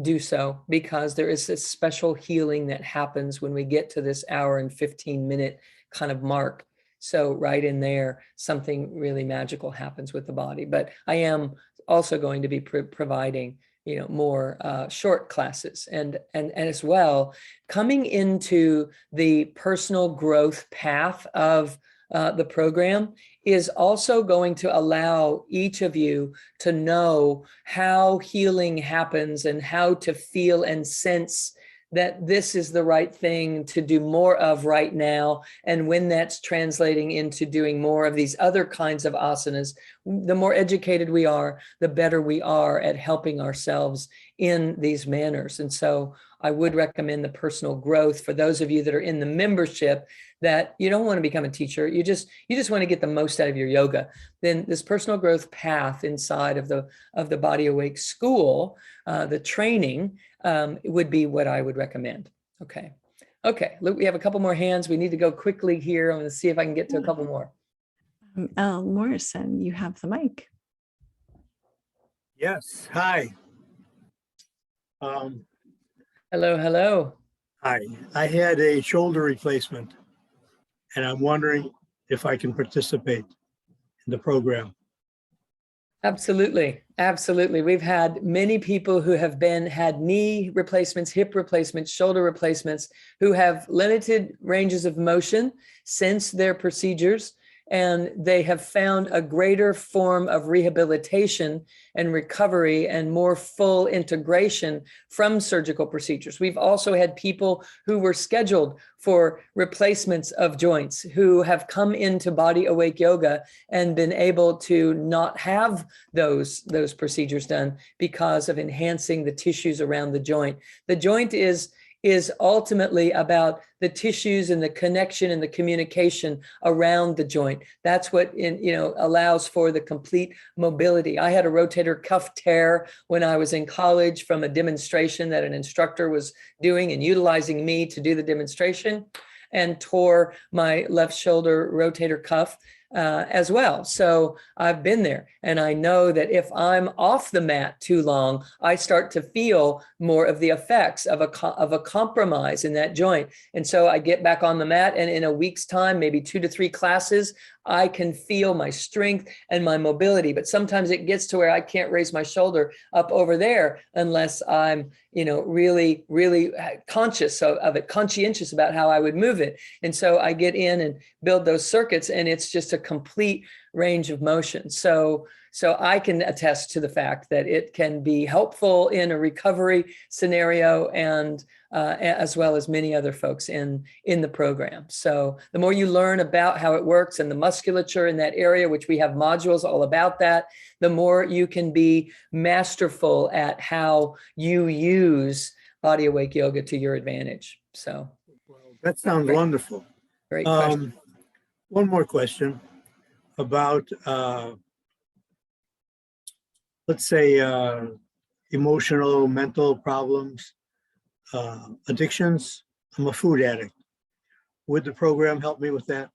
do so, because there is this special healing that happens when we get to this hour and 15-minute kind of mark. So right in there, something really magical happens with the body. But I am also going to be providing, more short classes, and as well, coming into the personal growth path of the program is also going to allow each of you to know how healing happens and how to feel and sense that this is the right thing to do more of right now. And when that's translating into doing more of these other kinds of asanas, the more educated we are, the better we are at helping ourselves in these manners. And so I would recommend the personal growth for those of you that are in the membership, that you don't want to become a teacher. You just want to get the most out of your yoga. Then this personal growth path inside of the BodyAwake school, the training, would be what I would recommend. Okay. Look, we have a couple more hands. We need to go quickly here. I'm going to see if I can get to a couple more. Elle Morrison, you have the mic. Yes. Hi. Hello. Hi. I had a shoulder replacement, and I'm wondering if I can participate in the program. Absolutely. We've had many people who have had knee replacements, hip replacements, shoulder replacements, who have limited ranges of motion since their procedures, and they have found a greater form of rehabilitation and recovery and more full integration from surgical procedures. We've also had people who were scheduled for replacements of joints who have come into BodyAwake Yoga and been able to not have those procedures done because of enhancing the tissues around the joint. The joint is ultimately about the tissues and the connection and the communication around the joint. That's what allows for the complete mobility. I had a rotator cuff tear when I was in college from a demonstration that an instructor was doing and utilizing me to do the demonstration, and tore my left shoulder rotator cuff as well. So I've been there, and I know that if I'm off the mat too long, I start to feel more of the effects of a compromise in that joint. And so I get back on the mat, and in a week's time, maybe 2 to 3 classes, I can feel my strength and my mobility. But sometimes it gets to where I can't raise my shoulder up over there unless I'm, really, really conscious of it, conscientious about how I would move it. And so I get in and build those circuits, and it's just a complete range of motion. So I can attest to the fact that it can be helpful in a recovery scenario, and as well as many other folks in the program. So the more you learn about how it works and the musculature in that area, which we have modules all about that, the more you can be masterful at how you use BodyAwake Yoga to your advantage. So That sounds Great. wonderful. great question. One more question about, let's say, emotional, mental problems, addictions. I'm a food addict. Would the program help me with that?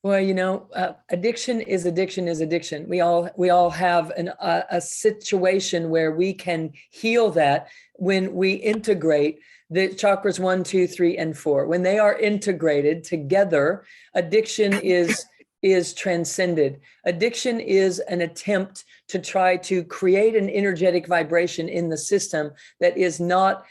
Well, addiction is addiction is addiction. We all have a situation where we can heal that when we integrate the chakras 1, 2, 3, and 4. When they are integrated together, addiction is transcended. Addiction is an attempt to try to create an energetic vibration in the system that is not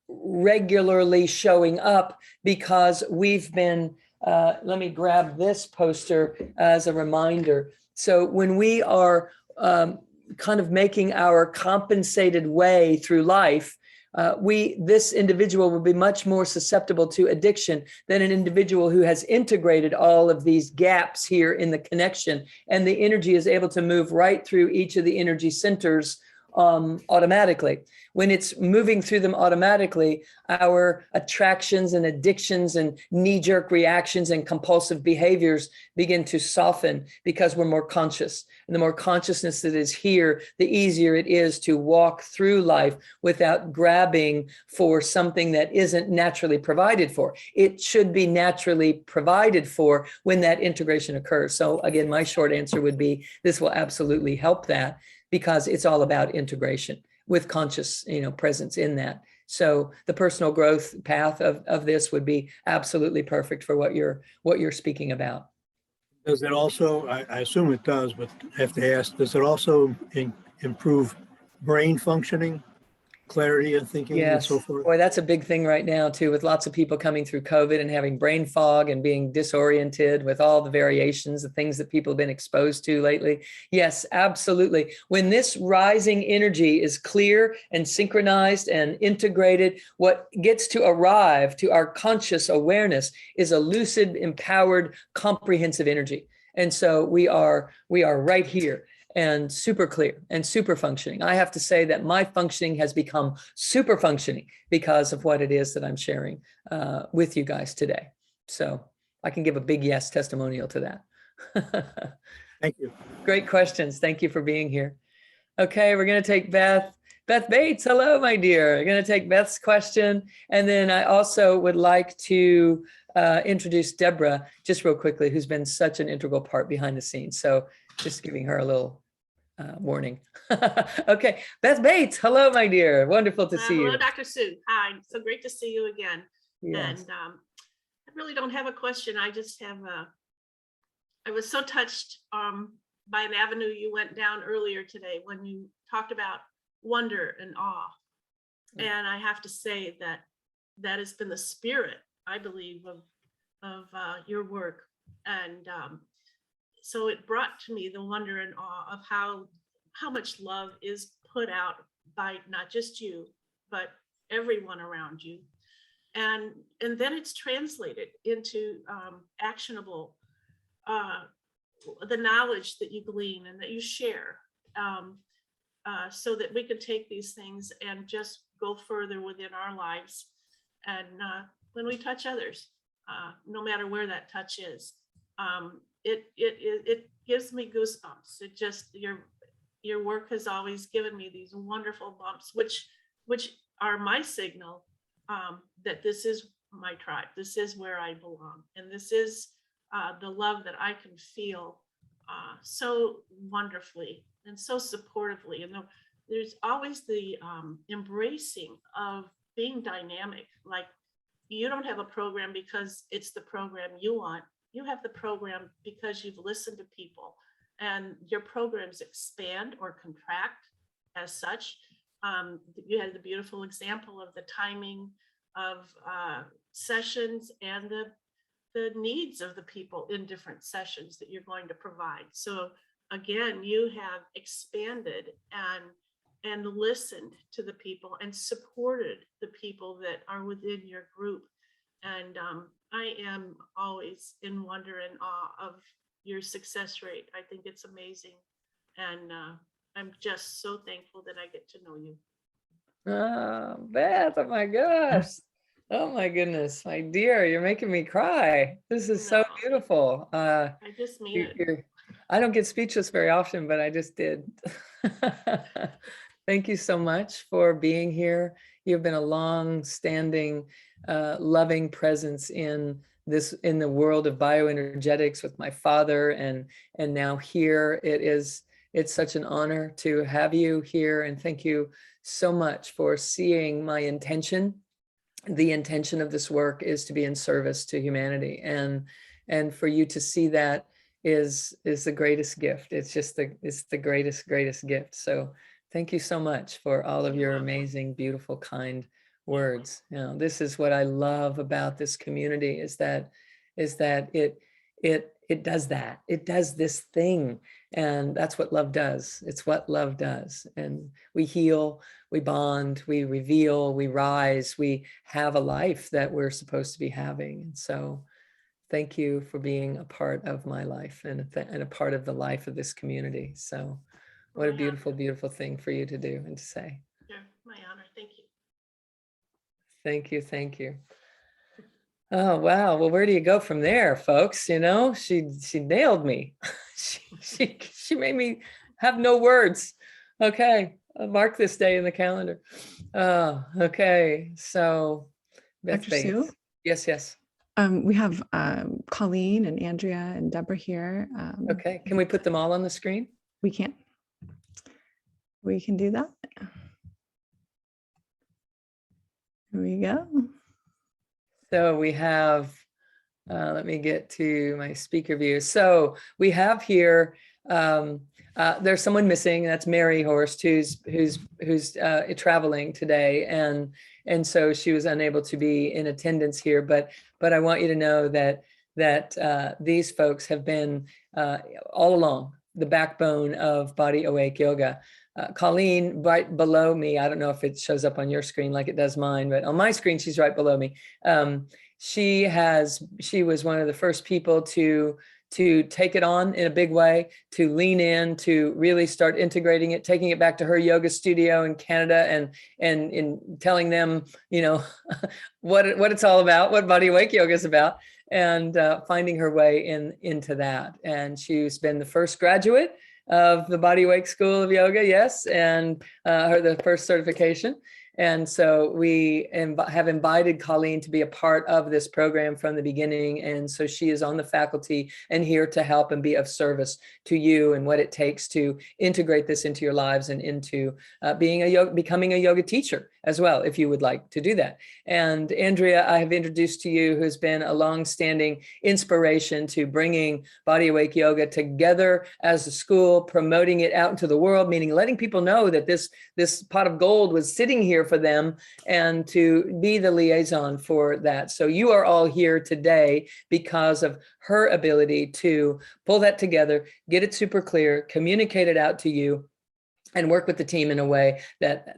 regularly showing up because we've been let me grab this poster as a reminder. So when we are kind of making our compensated way through life, this individual will be much more susceptible to addiction than an individual who has integrated all of these gaps here in the connection, and the energy is able to move right through each of the energy centers automatically. When it's moving through them automatically, our attractions and addictions and knee-jerk reactions and compulsive behaviors begin to soften because we're more conscious. And the more consciousness that is here, the easier it is to walk through life without grabbing for something that isn't naturally provided for. It should be naturally provided for when that integration occurs. So again, my short answer would be this will absolutely help that, because it's all about integration with conscious, presence in that. So the personal growth path of this would be absolutely perfect for what you're speaking about. Does it also, I assume it does, but I have to ask, does it also improve brain functioning, clarity of thinking, and Yes, so forth? boy, that's a big thing right now too, with lots of people coming through COVID and having brain fog and being disoriented with all the variations, the things that people have been exposed to lately. Yes, absolutely. When this rising energy is clear and synchronized and integrated, what gets to arrive to our conscious awareness is a lucid, empowered, comprehensive energy. And so we are right here and super clear and super functioning. I have to say that my functioning has become super functioning because of what it is that I'm sharing with you guys today. So I can give a big yes testimonial to that. Thank you. Great questions. Thank you for being here. Okay, we're going to take Beth Bates. Hello, my dear. We're going to take Beth's question. And then I also would like to introduce Deborah just real quickly, who's been such an integral part behind the scenes. So just giving her a little warning. Okay, Beth Bates. Hello, my dear. Wonderful to see you. Hello, Dr. Sue. Hi. So great to see you again. Yes. And I really don't have a question. I just have I was so touched by an avenue you went down earlier today when you talked about wonder and awe. Yeah. And I have to say that has been the spirit, I believe, of your work. And so it brought to me the wonder and awe of how much love is put out by not just you, but everyone around you. And then it's translated into actionable, the knowledge that you glean and that you share, so that we can take these things and just go further within our lives. And when we touch others, no matter where that touch is, it gives me goosebumps. It just, your work has always given me these wonderful bumps, which are my signal that this is my tribe. This is where I belong. And this is the love that I can feel so wonderfully and so supportively. And there's always the embracing of being dynamic. Like, you don't have a program because it's the program you want. You have the program because you've listened to people, and your programs expand or contract as such. You had the beautiful example of the timing of sessions and the needs of the people in different sessions that you're going to provide. So again, you have expanded and listened to the people and supported the people that are within your group. And I am always in wonder and awe of your success rate. I think it's amazing. And I'm just so thankful that I get to know you. Oh, Beth, oh my gosh. Oh my goodness, my dear, you're making me cry. This is so No. beautiful. I just mean it. I don't get speechless very often, but I just did. Thank you so much for being here. You've been a long-standing, loving presence in the world of bioenergetics with my father, and now here. It's such an honor to have you here, and thank you so much for seeing my intention. The intention of this work is to be in service to humanity, and for you to see that is the greatest gift. It's the greatest gift. So thank you so much for all of your amazing, beautiful, kind words. You know, this is what I love about this community, is that it does that. It does this thing. And that's what love does. It's what love does. And we heal, we bond, we reveal, we rise, we have a life that we're supposed to be having. And so thank you for being a part of my life and a part of the life of this community. So what a beautiful, beautiful thing for you to do and to say. Yeah, my honor. Thank you. Thank you. Thank you. Oh, wow. Well, where do you go from there, folks? You know, she nailed me. she made me have no words. Okay. I'll mark this day in the calendar. Okay. So Beth Dr. Sue? Yes. We have Colleen and Andrea and Deborah here. Okay. Can we put them all on the screen? We can. We can do that. Here we go. So we have, let me get to my speaker view. So we have here, there's someone missing. That's Mary Horst, who's traveling today, and so she was unable to be in attendance here. But I want you to know that these folks have been all along the backbone of BodyAwake Yoga. Colleen, right below me, I don't know if it shows up on your screen like it does mine, but on my screen, she's right below me. She was one of the first people to take it on in a big way, to lean in, to really start integrating it, taking it back to her yoga studio in Canada, and in telling them, you know, what it's all about, what BodyAwake Yoga is about, and finding her way into that. And she's been the first graduate of the BodyAwake School of Yoga, yes, and the first certification. And so we have invited Colleen to be a part of this program from the beginning. And so she is on the faculty and here to help and be of service to you and what it takes to integrate this into your lives and into becoming a yoga teacher as well, if you would like to do that. And Andrea, I have introduced to you, who's been a long-standing inspiration to bringing BodyAwake Yoga together as a school, promoting it out into the world, meaning letting people know that this pot of gold was sitting here for them, and to be the liaison for that. So you are all here today because of her ability to pull that together, get it super clear, communicate it out to you, and work with the team in a way that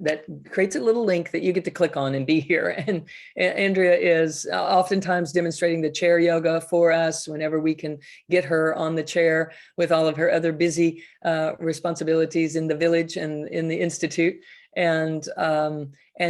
creates a little link that you get to click on and be here. And Andrea is oftentimes demonstrating the chair yoga for us whenever we can get her on the chair with all of her other busy responsibilities in the village and in the Institute. And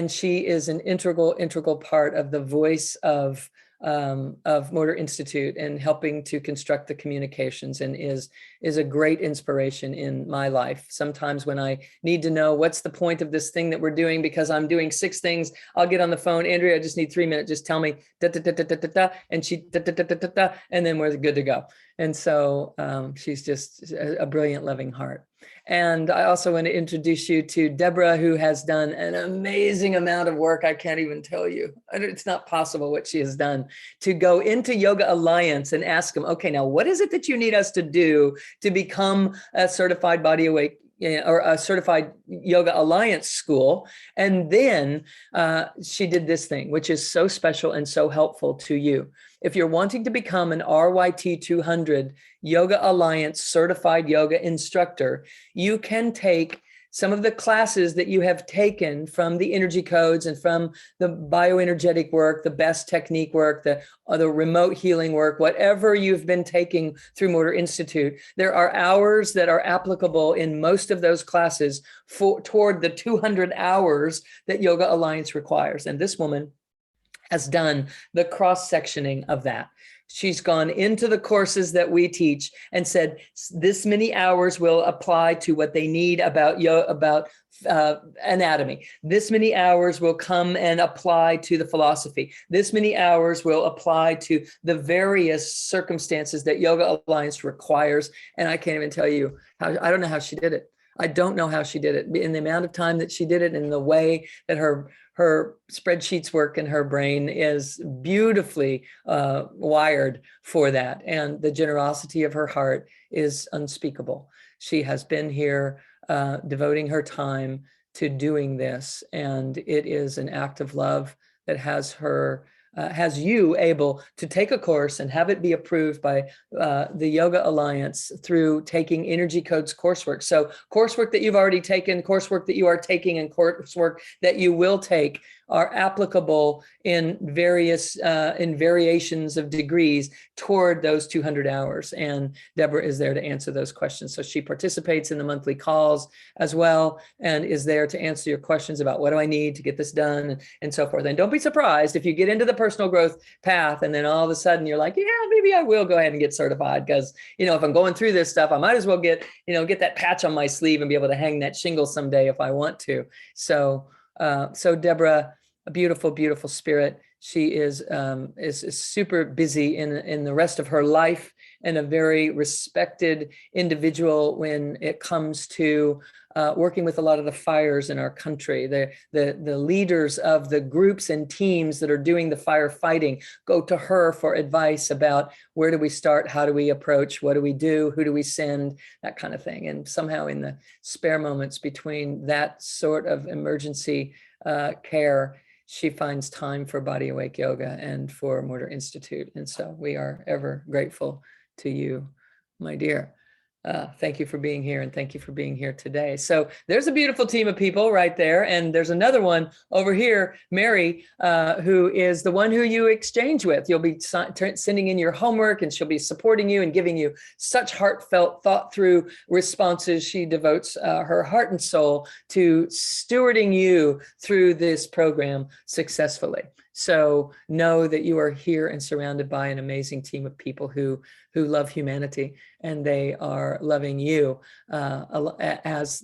she is an integral part of the voice of Morter Institute and helping to construct the communications, and is a great inspiration in my life. Sometimes when I need to know what's the point of this thing that we're doing, because I'm doing 6 things, I'll get on the phone, Andrea, I just need 3 minutes, just tell me da, da, da, da, da, da, da, and she da, da, da, da, da, da, and then we're good to go. And so she's just a brilliant, loving heart. And I also want to introduce you to Deborah, who has done an amazing amount of work. I can't even tell you. It's not possible what she has done to go into Yoga Alliance and ask them, okay, now what is it that you need us to do to become a certified BodyAwake or a certified Yoga Alliance school? And then she did this thing, which is so special and so helpful to you. If you're wanting to become an RYT 200 Yoga Alliance certified yoga instructor, you can take some of the classes that you have taken from the energy codes and from the bioenergetic work, the best technique work, the remote healing work, whatever you've been taking through Morter Institute, there are hours that are applicable in most of those classes toward the 200 hours that Yoga Alliance requires. And this woman has done the cross-sectioning of that. She's gone into the courses that we teach and said, this many hours will apply to what they need about anatomy. This many hours will come and apply to the philosophy. This many hours will apply to the various circumstances that Yoga Alliance requires. And I can't even tell you how, I don't know how she did it. I don't know how she did it in the amount of time that she did it, in the way that her spreadsheets work and her brain is beautifully wired for that. And the generosity of her heart is unspeakable. She has been here devoting her time to doing this. And it is an act of love that has her, has you able to take a course and have it be approved by the Yoga Alliance through taking Energy Codes coursework. So coursework that you've already taken, coursework that you are taking, and coursework that you will take are applicable in various in variations of degrees toward those 200 hours. And Deborah is there to answer those questions. So she participates in the monthly calls as well, and is there to answer your questions about what do I need to get this done, and so forth. And don't be surprised if you get into the personal growth path and then all of a sudden you're like, yeah, maybe I will go ahead and get certified, because, you know, if I'm going through this stuff, I might as well get, you know, get that patch on my sleeve and be able to hang that shingle someday if I want to. So Deborah, a beautiful, beautiful spirit. She is super busy in the rest of her life, and a very respected individual when it comes to working with a lot of the fires in our country. The leaders of the groups and teams that are doing the firefighting go to her for advice about where do we start, how do we approach, what do we do, who do we send, that kind of thing. And somehow in the spare moments between that sort of emergency care, she finds time for BodyAwake Yoga and for Morter Institute. And so we are ever grateful to you, my dear. Thank you for being here, and thank you for being here today. So there's a beautiful team of people right there. And there's another one over here, Mary, who is the one who you exchange with. You'll be sending in your homework, and she'll be supporting you and giving you such heartfelt, thought through responses. She devotes her heart and soul to stewarding you through this program successfully. So know that you are here and surrounded by an amazing team of people who love humanity, and they are loving you as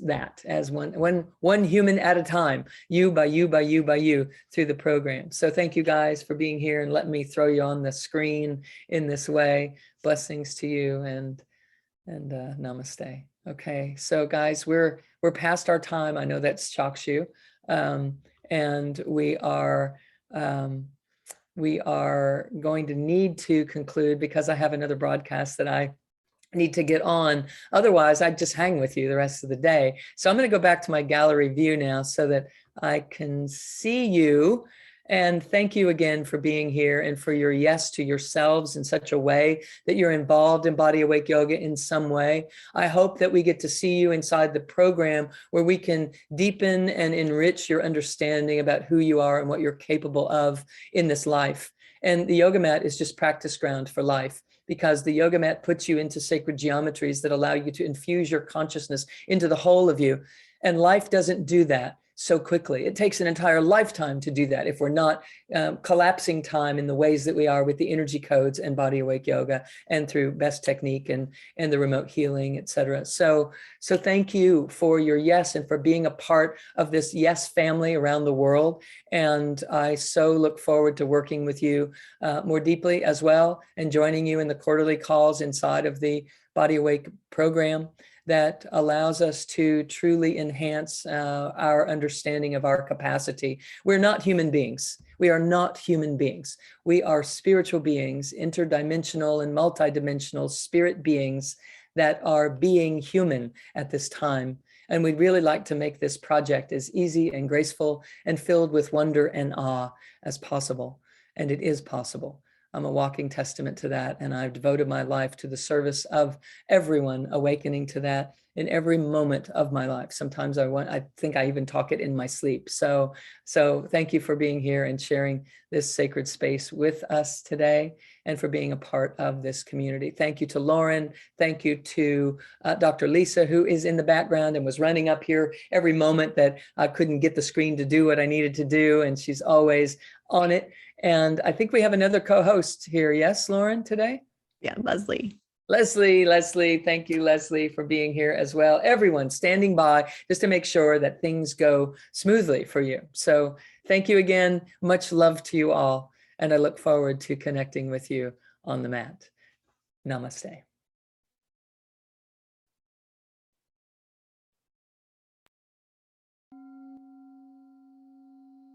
one human at a time, you by you by you by you, through the program. So thank you guys for being here and letting me throw you on the screen in this way. Blessings to you, and namaste. Okay, so guys, we're past our time. I know that shocks you, and we are going to need to conclude, because I have another broadcast that I need to get on. Otherwise, I'd just hang with you the rest of the day. So I'm going to go back to my gallery view now so that I can see you. And thank you again for being here and for your yes to yourselves in such a way that you're involved in BodyAwake Yoga in some way. I hope that we get to see you inside the program, where we can deepen and enrich your understanding about who you are and what you're capable of in this life. And the yoga mat is just practice ground for life, because the yoga mat puts you into sacred geometries that allow you to infuse your consciousness into the whole of you. And life doesn't do that so quickly. It takes an entire lifetime to do that if we're not collapsing time in the ways that we are with the energy codes and BodyAwake Yoga, and through best technique and the remote healing, etc. So thank you for your yes, and for being a part of this yes family around the world. And I so look forward to working with you more deeply as well, and joining you in the quarterly calls inside of the BodyAwake program that allows us to truly enhance our understanding of our capacity. We're not human beings. We are not human beings. We are spiritual beings, interdimensional and multidimensional spirit beings that are being human at this time. And we'd really like to make this project as easy and graceful and filled with wonder and awe as possible. And it is possible. I'm a walking testament to that, and I've devoted my life to the service of everyone awakening to that in every moment of my life. Sometimes I think I even talk it in my sleep. So thank you for being here and sharing this sacred space with us today, and for being a part of this community. Thank you to Lauren. Thank you to Dr. Lisa, who is in the background and was running up here every moment that I couldn't get the screen to do what I needed to do. And she's always on it. And I think we have another co-host here. Yes, Lauren, today? Yeah, Leslie. Leslie, thank you, Leslie, for being here as well. Everyone standing by just to make sure that things go smoothly for you. So thank you again. Much love to you all. And I look forward to connecting with you on the mat. Namaste.